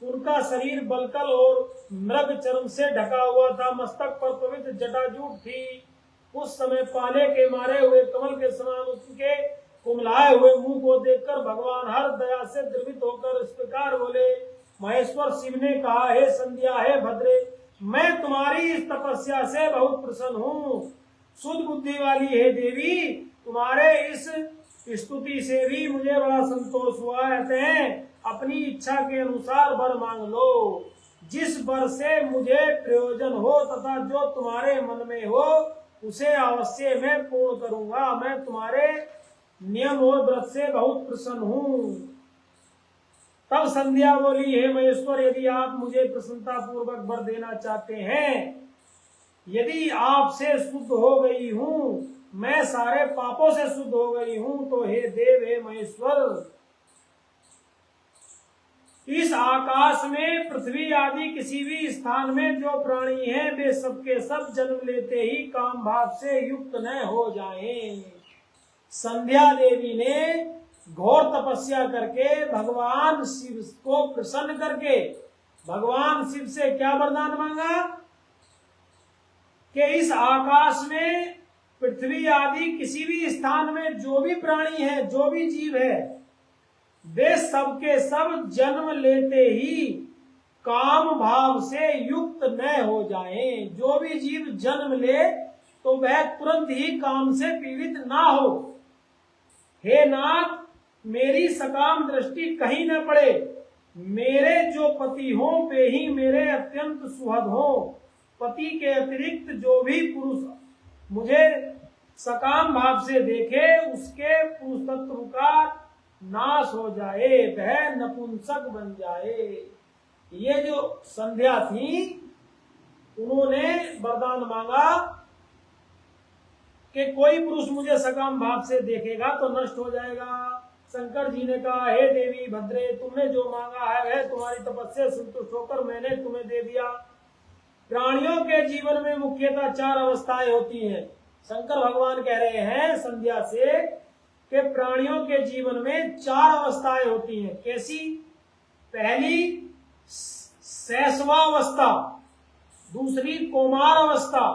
उनका शरीर बलकल और मृग चर्म से ढका हुआ था, मस्तक पर पवित्र जटाजूट थी। उस समय पाले के मारे हुए कमल के समान उसके कुमलाए हुए मुंह को देखकर भगवान हर दया से द्रवित होकर इस प्रकार बोले। महेश्वर शिव ने कहा, हे संध्या, हे भद्रे, मैं तुम्हारी इस तपस्या से बहुत प्रसन्न हूँ। शुद्ध बुद्धि वाली हे देवी, तुम्हारे इस स्तुति से भी मुझे बड़ा संतोष हुआ। अतः अपनी इच्छा के अनुसार वर मांग लो, जिस वर से मुझे प्रयोजन हो तथा जो तुम्हारे मन में हो उसे अवश्य मैं पूर्ण करूंगा। मैं तुम्हारे नियम और व्रत से बहुत प्रसन्न हूँ। तब संध्या बोली, हे महेश्वर, यदि आप मुझे प्रसन्नता पूर्वक वर देना चाहते हैं, यदि आपसे शुद्ध हो गई हूँ, मैं सारे पापों से शुद्ध हो गई हूँ, तो हे देव, हे महेश्वर, इस आकाश में, पृथ्वी आदि किसी भी स्थान में जो प्राणी हैं, वे सबके सब जन्म लेते ही काम भाव से युक्त न हो जाएं। संध्या देवी ने घोर तपस्या करके भगवान शिव को प्रसन्न करके भगवान शिव से क्या वरदान मांगा कि इस आकाश में, पृथ्वी आदि किसी भी स्थान में जो भी प्राणी है, जो भी जीव है, वे सबके सब जन्म लेते ही काम भाव से युक्त न हो जाएं। जो भी जीव जन्म ले तो वह तुरंत ही काम से पीड़ित ना हो। हे नाथ, मेरी सकाम दृष्टि कहीं न पड़े। मेरे जो पति हों वे ही मेरे अत्यंत सुहृद हों। पति के अतिरिक्त जो भी पुरुष मुझे सकाम भाव से देखे, उसके पुरुष तत्व का नाश हो जाए, वह नपुंसक बन जाए। ये जो संध्या थी, उन्होंने वरदान मांगा कि कोई पुरुष मुझे सकाम भाव से देखेगा तो नष्ट हो जाएगा, शंकर जी ने कहा, हे देवी भद्रे, तुमने जो मांगा है वह तुम्हारी तपस्या संतुष्ट होकर मैंने तुम्हें दे दिया। प्राणियों के जीवन में मुख्यतः 4 अवस्थाएं होती हैं। शंकर भगवान कह रहे हैं संध्या से कि प्राणियों के जीवन में 4 अवस्थाएं होती हैं। कैसी? पहली शैशवावस्था, दूसरी कौमार अवस्था,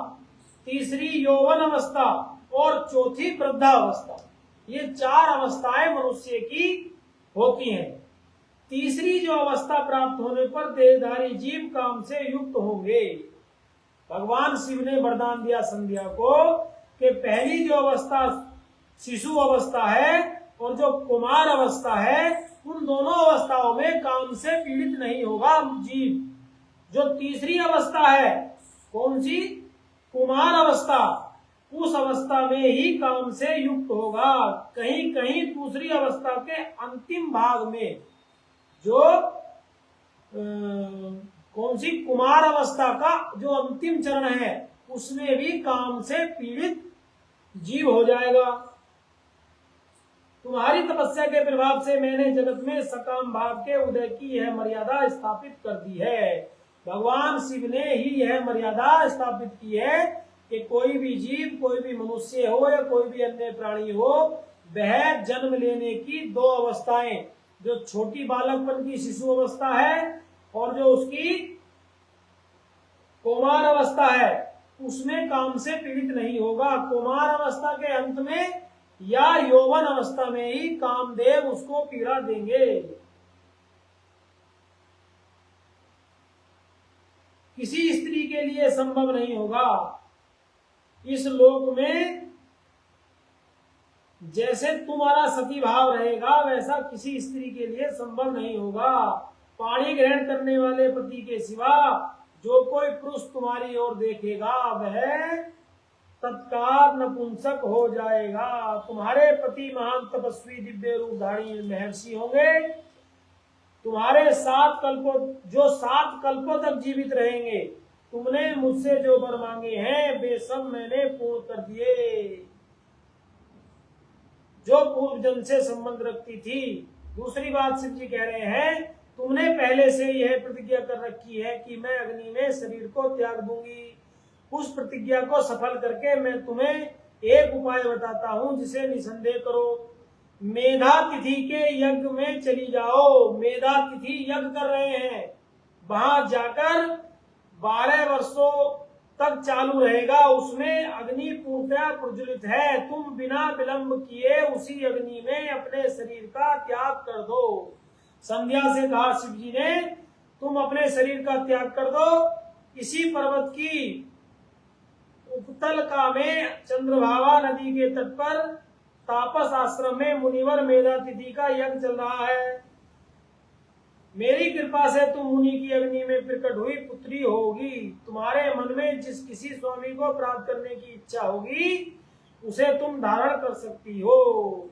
तीसरी यौवन अवस्था और चौथी वृद्धावस्था। ये 4 अवस्थाएं मनुष्य की होती हैं। तीसरी जो अवस्था प्राप्त होने पर देहधारी जीव काम से युक्त होंगे। भगवान शिव ने वरदान दिया संध्या को कि पहली जो अवस्था शिशु अवस्था है और जो कुमार अवस्था है, उन दोनों अवस्थाओं में काम से पीड़ित नहीं होगा जीव। जो तीसरी अवस्था है, कौन सी? कुमार अवस्था, उस अवस्था में ही काम से युक्त होगा। कहीं कहीं दूसरी अवस्था के अंतिम भाग में जो कौन सी कुमार अवस्था का जो अंतिम चरण है, उसमें भी काम से पीड़ित जीव हो जाएगा। तुम्हारी तपस्या के प्रभाव से मैंने जगत में सकाम भाव के उदय की यह मर्यादा स्थापित कर दी है। भगवान शिव ने ही यह मर्यादा स्थापित की है कि कोई भी जीव, कोई भी मनुष्य हो या कोई भी अन्य प्राणी हो, वह जन्म लेने की 2 अवस्थाएं, जो छोटी बालकपन की शिशु अवस्था है और जो उसकी कौमार अवस्था है, उसमें काम से पीड़ित नहीं होगा। कौमार अवस्था के अंत में या यौवन अवस्था में ही कामदेव उसको पीड़ा देंगे। किसी स्त्री के लिए संभव नहीं होगा इस लोक में, जैसे तुम्हारा सती भाव रहेगा वैसा किसी स्त्री के लिए संभव नहीं होगा। पाणी ग्रहण करने वाले पति के सिवा जो कोई पुरुष तुम्हारी ओर देखेगा वह तत्काल नपुंसक हो जाएगा। तुम्हारे पति महान तपस्वी दिव्य रूपधारी महर्षि होंगे। तुम्हारे 7 कल्पों तक जीवित रहेंगे। तुमने मुझसे जो वर मांगे हैं वे सब मैंने पूर्ण कर दिए। जो पूर्व जन्म से संबंध रखती थी। दूसरी बात शिव जी कह रहे हैं, तुमने पहले से यह प्रतिज्ञा कर रखी है कि मैं अग्नि में शरीर को त्याग दूंगी। उस प्रतिज्ञा को सफल करके मैं तुम्हें एक उपाय बताता हूं जिसे निसंदेह करो। मेधा तिथि के यज्ञ में चली जाओ। मेधा तिथि यज्ञ कर रहे हैं, वहां जाकर 12 वर्षों तक चालू रहेगा। उसमें अग्नि पूर्णतः प्रज्वलित है। तुम बिना विलंब किए उसी अग्नि में अपने शरीर का त्याग कर दो। संध्या से कहा शिव जी ने, तुम अपने शरीर का त्याग कर दो। इसी पर्वत की उपतलका में चंद्रभागा नदी के तट पर तापस आश्रम में मुनिवर मेधा तिथि का यज्ञ चल रहा है। मेरी कृपा से तुम मुनि की अग्नि में प्रकट हुई पुत्री होगी। तुम्हारे मन में जिस किसी स्वामी को प्राप्त करने की इच्छा होगी उसे तुम धारण कर सकती हो।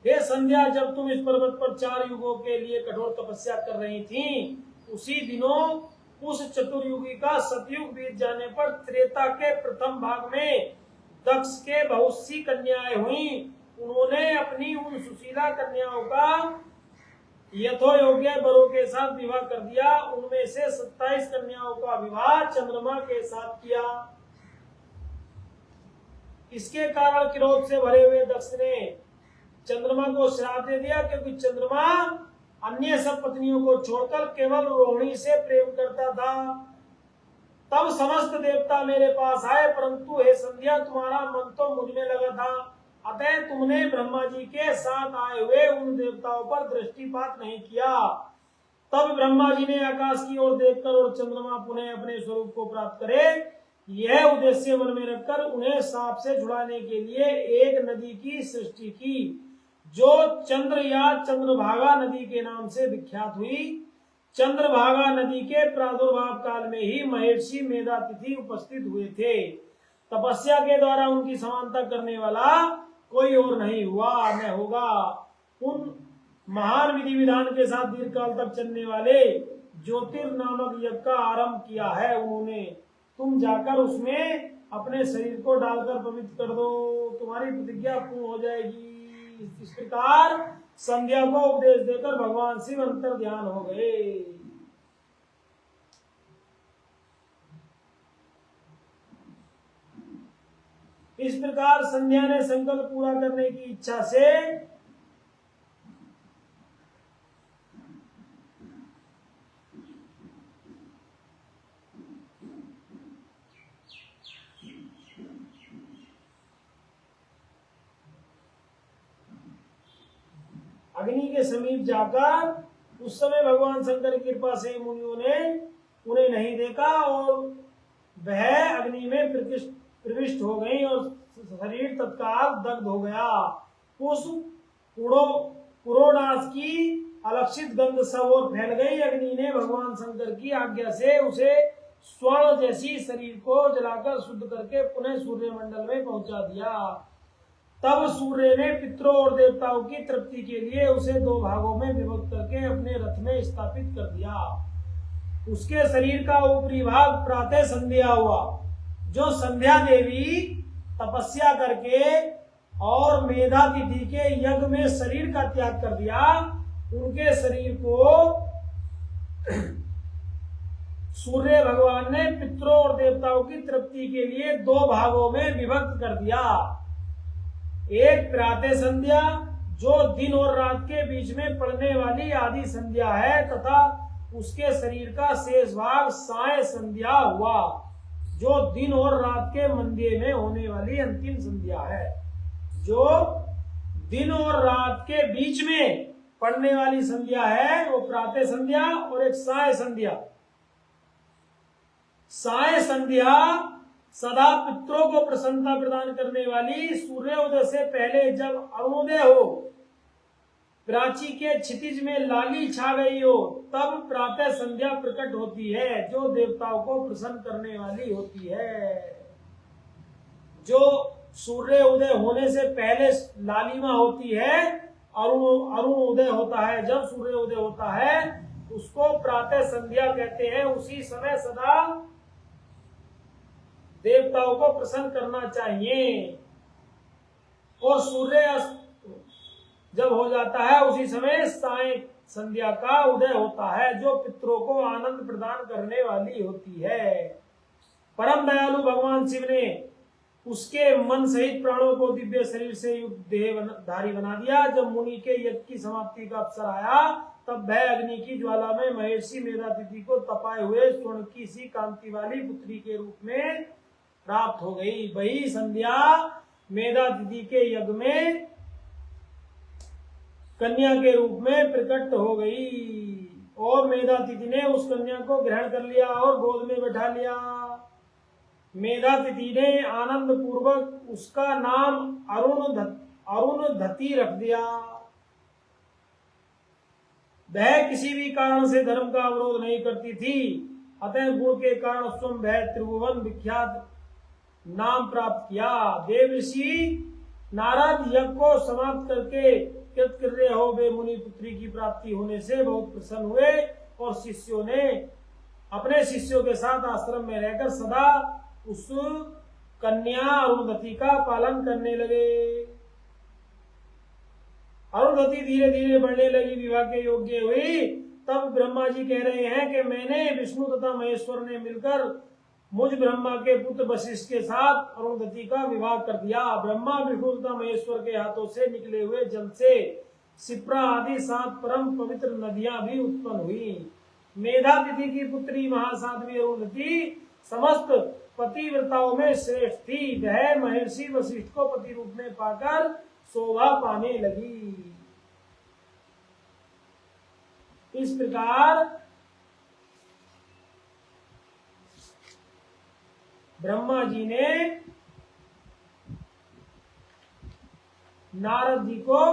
हे संध्या, जब तुम इस पर्वत पर 4 युगों के लिए कठोर तपस्या कर रही थी, उसी दिनों उस चतुर्युगी का सतयुग बीत जाने पर त्रेता के प्रथम भाग में दक्ष के बहुत सी कन्याएं हुई। उन्होंने अपनी उन सुशीला कन्याओं का यथोयोग्य वरों के साथ विवाह कर दिया। उनमें से 27 कन्याओं का विवाह चंद्रमा के साथ किया। इसके कारण क्रोध से भरे हुए दक्ष ने चंद्रमा को श्राप दे दिया, क्योंकि चंद्रमा अन्य सब पत्नियों को छोड़कर केवल रोहिणी से प्रेम करता था। तब समस्त देवता मेरे पास आए, परंतु हे संध्या, तुम्हारा मन तो मुझ में लगा था, अतः तुमने ब्रह्मा जी के साथ आए हुए उन देवताओं पर दृष्टिपात नहीं किया। तब ब्रह्मा जी ने आकाश की ओर देखकर और चंद्रमा पुनः अपने स्वरूप को प्राप्त करे, यह उद्देश्य मन में रखकर उन्हें सांप से छुड़ाने के लिए एक नदी की सृष्टि की, जो चंद्र या चंद्रभागा नदी के नाम से विख्यात हुई। चंद्रभागा नदी के प्रादुर्भाव काल में ही महर्षि मेधातिथि उपस्थित हुए थे। तपस्या के द्वारा उनकी समानता करने वाला कोई और नहीं हुआ, न होगा। उन महान विधि विधान के साथ दीर्घ काल तक चलने वाले ज्योतिर नामक यज्ञ का आरंभ किया है उन्होंने, तुम जाकर उसमें अपने शरीर को डालकर पवित्र कर दो, तुम्हारी प्रतिज्ञा पूर्ण हो जाएगी। इस प्रकार संध्या को उपदेश देकर भगवान शिव अंतर ध्यान हो गए। इस प्रकार संध्या ने संकल्प पूरा करने की इच्छा से अग्नि के समीप जाकर, उस समय भगवान शंकर की कृपा से मुनियों ने उन्हें नहीं देखा और वह अग्नि में प्रविष्ट हो गई और शरीर तत्काल दग्ध हो गया। उस पुरोडास की अलक्षित गंध सब ओर फैल गई। अग्नि ने भगवान शंकर की आज्ञा से उसे स्वर्ण जैसी शरीर को जलाकर शुद्ध करके पुनः सूर्य मंडल में पहुंचा दिया। तब सूर्य ने पितरों और देवताओं की तृप्ति के लिए उसे दो भागों में विभक्त करके अपने रथ में स्थापित कर दिया। उसके शरीर का ऊपरी भाग प्रातः संध्या हुआ। जो संध्या देवी तपस्या करके और मेधा तिथि के यज्ञ में शरीर का त्याग कर दिया, उनके शरीर को सूर्य भगवान ने पितरों और देवताओं की तृप्ति के लिए दो भागों में विभक्त कर दिया। एक प्रातः संध्या जो दिन और रात के बीच में पड़ने वाली आदि संध्या है, तथा उसके शरीर का शेष भाग साय संध्या हुआ जो दिन और रात के मंध्य में होने वाली अंतिम संध्या है। जो दिन और रात के बीच में पड़ने वाली संध्या है वो प्रातः संध्या, और एक साय संध्या। साय संध्या सदा पितरों को प्रसन्नता प्रदान करने वाली, सूर्योदय से पहले जब अरुणोदय हो, प्राची के क्षितिज में लाली छा गई हो, तब प्रातः संध्या प्रकट होती है जो देवताओं को प्रसन्न करने वाली होती है। जो सूर्य उदय होने से पहले लालिमा होती है, अरुण उदय होता है, जब सूर्य उदय होता है उसको प्रातः संध्या कहते हैं। उसी समय सदा देवताओं को प्रसन्न करना चाहिए। और सूर्य अस्त जब हो जाता है उसी समय साय संध्या का उदय होता है जो पितरों को आनंद प्रदान करने वाली होती है। परम दयालु भगवान शिव ने उसके मन सहित प्राणों को दिव्य शरीर से युक्त देहधारी बना दिया। जब मुनि के यज्ञ की समाप्ति का अवसर आया, तब वह अग्नि की ज्वाला में महर्षि मेधातिथि को तपाए हुए स्वर्ण की सी कांति वाली पुत्री के रूप में प्राप्त हो गई। वही संध्या मेधातिथि के यज्ञ में कन्या के रूप में प्रकट हो गई, और मेधातिथि ने उस कन्या को ग्रहण कर लिया और गोद में बैठा लिया। मेधातिथि ने आनंद पूर्वक उसका नाम अरुणधति रख दिया। वह किसी भी कारण से धर्म का अवरोध नहीं करती थी, अतः गुण के कारण स्वयं वह त्रिभुवन विख्यात नाम प्राप्त किया। देव ऋषि नारद यज्ञ को समाप्त करके कृतकृत्य हो वे मुनि पुत्री की प्राप्ति होने से बहुत प्रसन्न हुए, और शिष्यों ने अपने शिष्यों के साथ आश्रम में रहकर सदा उस कन्या अरुणधति का पालन करने लगे। अरुणधति धीरे धीरे बढ़ने लगी, विवाह के योग्य हुई। तब ब्रह्मा जी कह रहे हैं कि मैंने विष्णु तथा महेश्वर ने मिलकर मुझ ब्रह्मा के पुत्र वशिष्ठ के साथ अरुणधति का विवाह कर दिया। ब्रह्मा विष्णु तथा महेश्वर के हाथों से निकले हुए जल से शिप्रा आदि 7 परम पवित्र नदियां भी उत्पन्न हुई। मेधातिथि की पुत्री महासाध्वी अरुणधति समस्त पतिव्रताओं में श्रेष्ठ थी। वह महर्षि वशिष्ठ को पति रूप में पाकर शोभा पाने लगी। इस प्रकार ब्रह्मा जी ने नारद जी को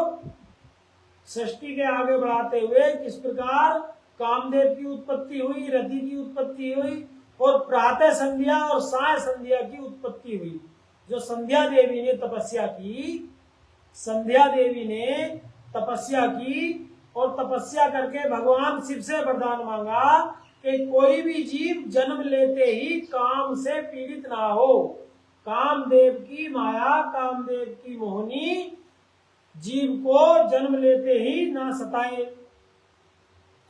सृष्टि के आगे बढ़ाते हुए किस प्रकार कामदेव की उत्पत्ति हुई, रति की उत्पत्ति हुई, और प्रातः संध्या और साय संध्या की उत्पत्ति हुई। जो संध्या देवी ने तपस्या की, संध्या देवी ने तपस्या की और तपस्या करके भगवान शिव से वरदान मांगा कि कोई भी जीव जन्म लेते ही काम से पीड़ित ना हो। कामदेव की माया, कामदेव की मोहनी जीव को जन्म लेते ही ना सताए।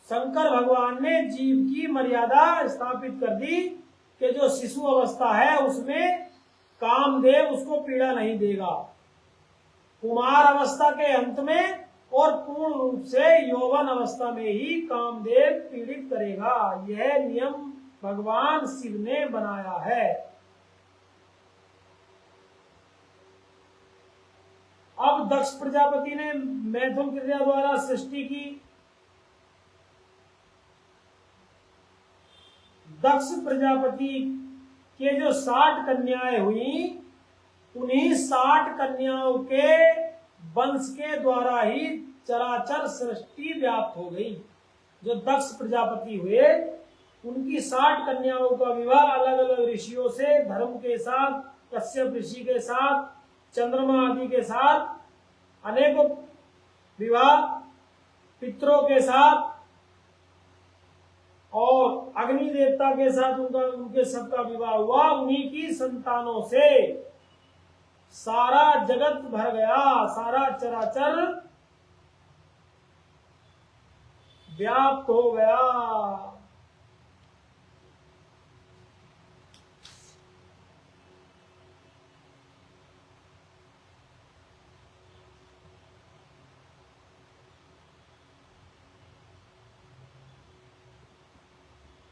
शंकर भगवान ने जीव की मर्यादा स्थापित कर दी कि जो शिशु अवस्था है उसमें कामदेव उसको पीड़ा नहीं देगा। कुमार अवस्था के अंत में और पूर्ण रूप से यौवन अवस्था में ही कामदेव पीड़ित करेगा। यह नियम भगवान शिव ने बनाया है। अब दक्ष प्रजापति ने मैथुन क्रिया द्वारा सृष्टि की। दक्ष प्रजापति के जो 60 कन्याएं हुई, उन्हीं 60 कन्याओं के वंश के द्वारा ही चराचर सृष्टि व्याप्त हो गई। जो दक्ष प्रजापति हुए उनकी 60 कन्याओं का विवाह अलग अलग ऋषियों से, धर्म के साथ, कश्यप ऋषि के साथ, चंद्रमा आदि के साथ, अनेकों विवाह पितरों के साथ और अग्नि देवता के साथ उनके सबका विवाह हुआ। उन्हीं की संतानों से सारा जगत भर गया, सारा चराचर व्याप्त हो गया।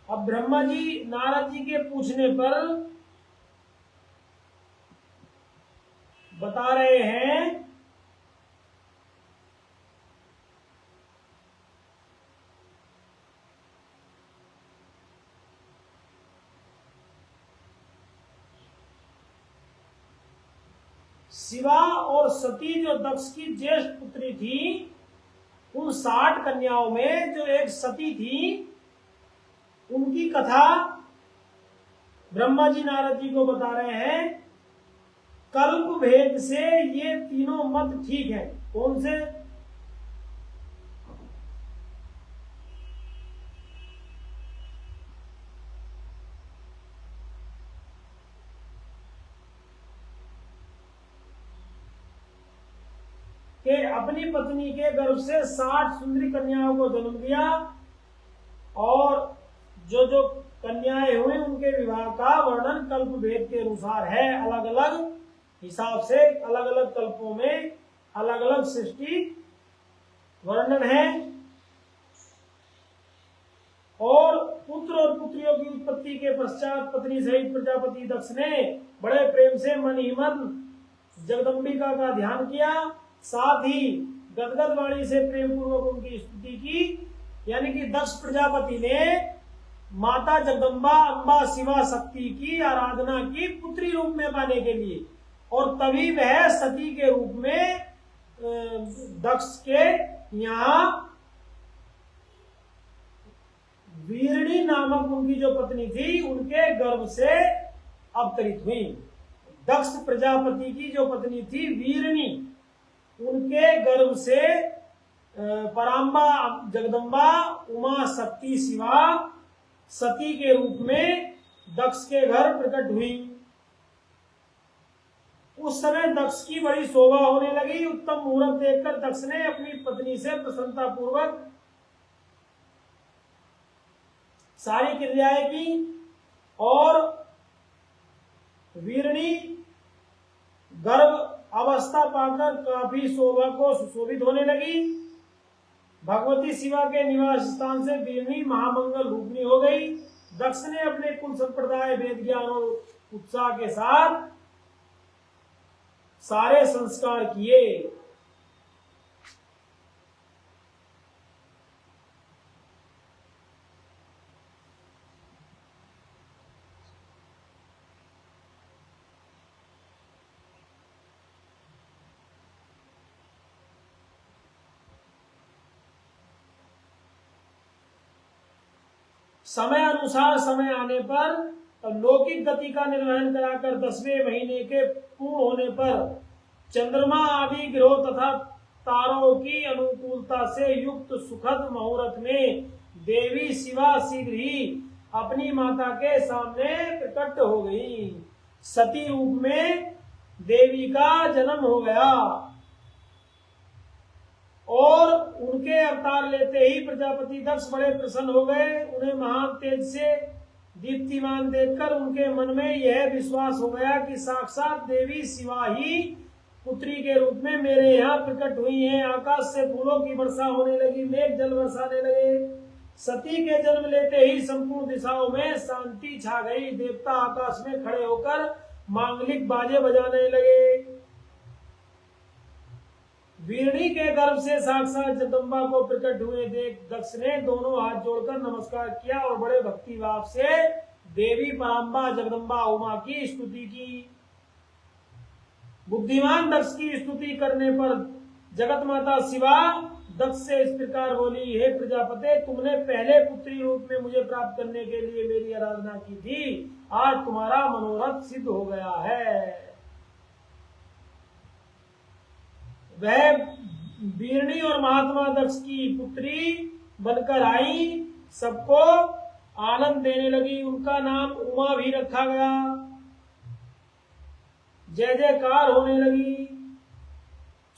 अब ब्रह्मा जी नारद जी के पूछने पर बता रहे हैं शिवा और सती जो दक्ष की ज्येष्ठ पुत्री थी, उन 60 कन्याओं में जो एक सती थी, उनकी कथा ब्रह्मा जी नारद जी को बता रहे हैं। कल्प भेद से ये तीनों मत ठीक है। कौन से? कि अपनी पत्नी के गर्भ से 60 सुंदरी कन्याओं को जन्म दिया और जो जो कन्याएं हुई उनके विवाह का वर्णन कल्प भेद के अनुसार है। अलग अलग हिसाब से अलग अलग कल्पों में अलग अलग सृष्टि वर्णन है। और पुत्र और पुत्रियों की उत्पत्ति के पश्चात पत्नी सहित प्रजापति दक्ष ने बड़े प्रेम से मन ही मन जगदम्बिका का ध्यान किया, साथ ही गदगद वाणी से प्रेम पूर्वक उनकी स्तुति की। यानी कि दक्ष प्रजापति ने माता जगदम्बा, अम्बा, शिवा, शक्ति की आराधना की पुत्री रूप में पाने के लिए, और तभी वह सती के रूप में दक्ष के यहाँ वीरणी नामक उनकी जो पत्नी थी उनके गर्भ से अवतरित हुई। दक्ष प्रजापति की जो पत्नी थी वीरणी, उनके गर्भ से पराम्बा जगदम्बा, उमा, शक्ति, शिवा, सती के रूप में दक्ष के घर प्रकट हुई। उस समय दक्ष की बड़ी शोभा होने लगी। उत्तम मुहूर्त देखकर दक्ष ने अपनी पत्नी से प्रसन्नता पूर्वक सारी क्रियाएं की और वीरणी गर्भ अवस्था पाकर काफी शोभा को सुशोभित होने लगी। भगवती शिवा के निवास स्थान से वीरणी महामंगल रूपनी हो गई। दक्ष ने अपने कुल संप्रदाय, वेद ज्ञान और उत्साह के साथ सारे संस्कार किए। समय अनुसार समय आने पर लौकिक गति का निर्वहन कराकर 10वें महीने के पूर्ण होने पर चंद्रमा आदि ग्रहों तथा तारों की अनुकूलता से युक्त सुखद मुहूर्त में देवी शिवा शीघ्र ही अपनी माता के सामने प्रकट हो गई। सती रूप में देवी का जन्म हो गया और उनके अवतार लेते ही प्रजापति दक्ष बड़े प्रसन्न हो गए। उन्हें महान तेज से दीप्तिमान देखकर उनके मन में यह विश्वास हो गया कि साक्षात देवी शिवा ही पुत्री के रूप में मेरे यहाँ प्रकट हुई हैं। आकाश से फूलों की वर्षा होने लगी, मेघ जल बरसाने लगे। सती के जन्म लेते ही संपूर्ण दिशाओं में शांति छा गई। देवता आकाश में खड़े होकर मांगलिक बाजे बजाने लगे। वीरणी के गर्भ से साक्षात जगदम्बा को प्रकट हुए देख दक्ष ने दोनों हाथ जोड़कर नमस्कार किया और बड़े भक्ति भाव से देवी पराम्बा जगदम्बा उमा की स्तुति की। बुद्धिमान दक्ष की स्तुति करने पर जगत माता शिवा दक्ष से इस प्रकार बोली, हे प्रजापते, तुमने पहले पुत्री रूप में मुझे प्राप्त करने के लिए मेरी आराधना की थी। आज तुम्हारा मनोरथ सिद्ध हो गया है। वह वीरणी और महात्मा दक्ष की पुत्री बनकर आई, सबको आनंद देने लगी। उनका नाम उमा भी रखा गया। जय जयकार होने लगी।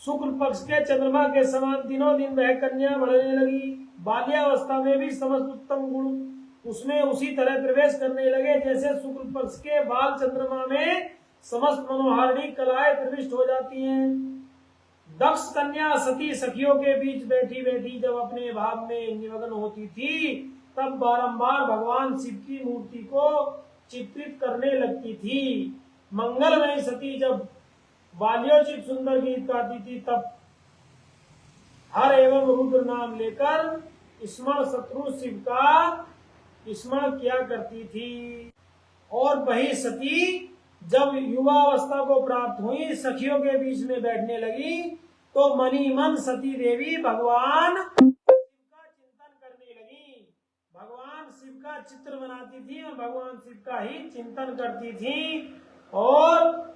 शुक्ल पक्ष के चंद्रमा के समान दिनों दिन वह कन्या बढ़ने लगी। बाल्यावस्था में भी समस्त उत्तम गुण उसमें उसी तरह प्रवेश करने लगे जैसे शुक्ल पक्ष के बाल चंद्रमा में समस्त मनोहारिणी कलाएं प्रविष्ट हो जाती हैं। दक्ष कन्या सती सखियों के बीच बैठी बैठी जब अपने भाव में निमग्न होती थी, तब बारंबार भगवान शिव की मूर्ति को चित्रित करने लगती थी। मंगलमय सती जब बाल्योचित सुंदर गीत गाती थी, तब हर एवं रुद्र नाम लेकर स्मरण शत्रु शिव का स्मरण किया करती थी। और वही सती जब युवावस्था को प्राप्त हुई, सखियों के बीच में बैठने लगी, तो मनी मन सती देवी भगवान शिव का चिंतन करने लगी। भगवान शिव का चित्र बनाती थी और भगवान शिव का ही चिंतन करती थी और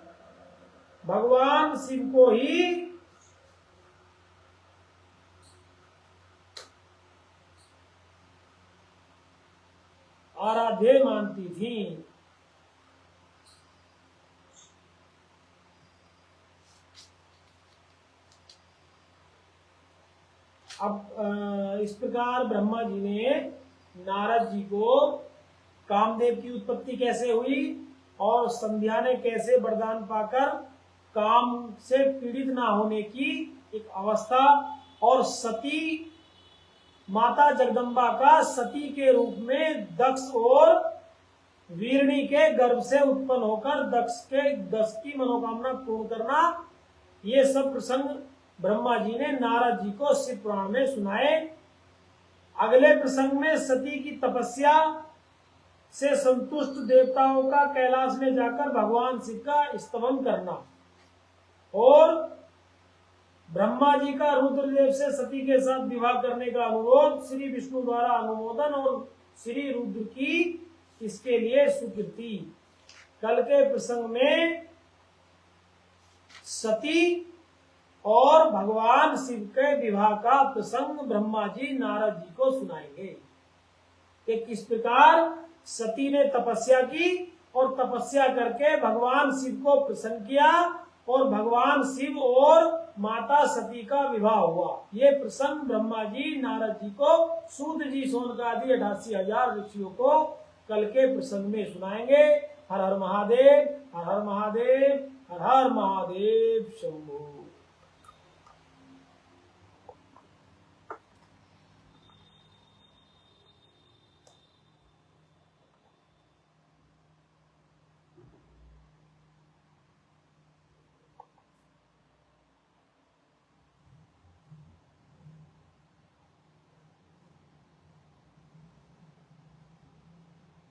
भगवान शिव को ही आराध्य मानती थी। अब इस प्रकार ब्रह्मा जी ने नारद जी को कामदेव की उत्पत्ति कैसे हुई और संध्या ने कैसे वरदान पाकर काम से पीड़ित ना होने की एक अवस्था और सती माता जगदम्बा का सती के रूप में दक्ष और वीरणी के गर्भ से उत्पन्न होकर दक्ष की मनोकामना पूर्ण करना, ये सब प्रसंग ब्रह्मा जी ने नारद जी को शिव पुराण में सुनाए। अगले प्रसंग में सती की तपस्या से संतुष्ट देवताओं का कैलाश में जाकर भगवान शिव का स्तवन करना और ब्रह्मा जी का रुद्रदेव से सती के साथ विवाह करने का अनुरोध, श्री विष्णु द्वारा अनुमोदन और श्री रुद्र की इसके लिए स्वीकृति। कल के प्रसंग में सती और भगवान शिव के विवाह का प्रसंग ब्रह्मा जी नारद जी को सुनाएंगे कि किस प्रकार सती ने तपस्या की और तपस्या करके भगवान शिव को प्रसन्न किया और भगवान शिव और माता सती का विवाह हुआ। ये प्रसंग ब्रह्मा जी नारद जी को, सूत जी, सोनकादि 88,000 ऋषियों को कल के प्रसंग में सुनाएंगे। हर हर महादेव, हर हर महादेव, हर हर महादेव शंभो।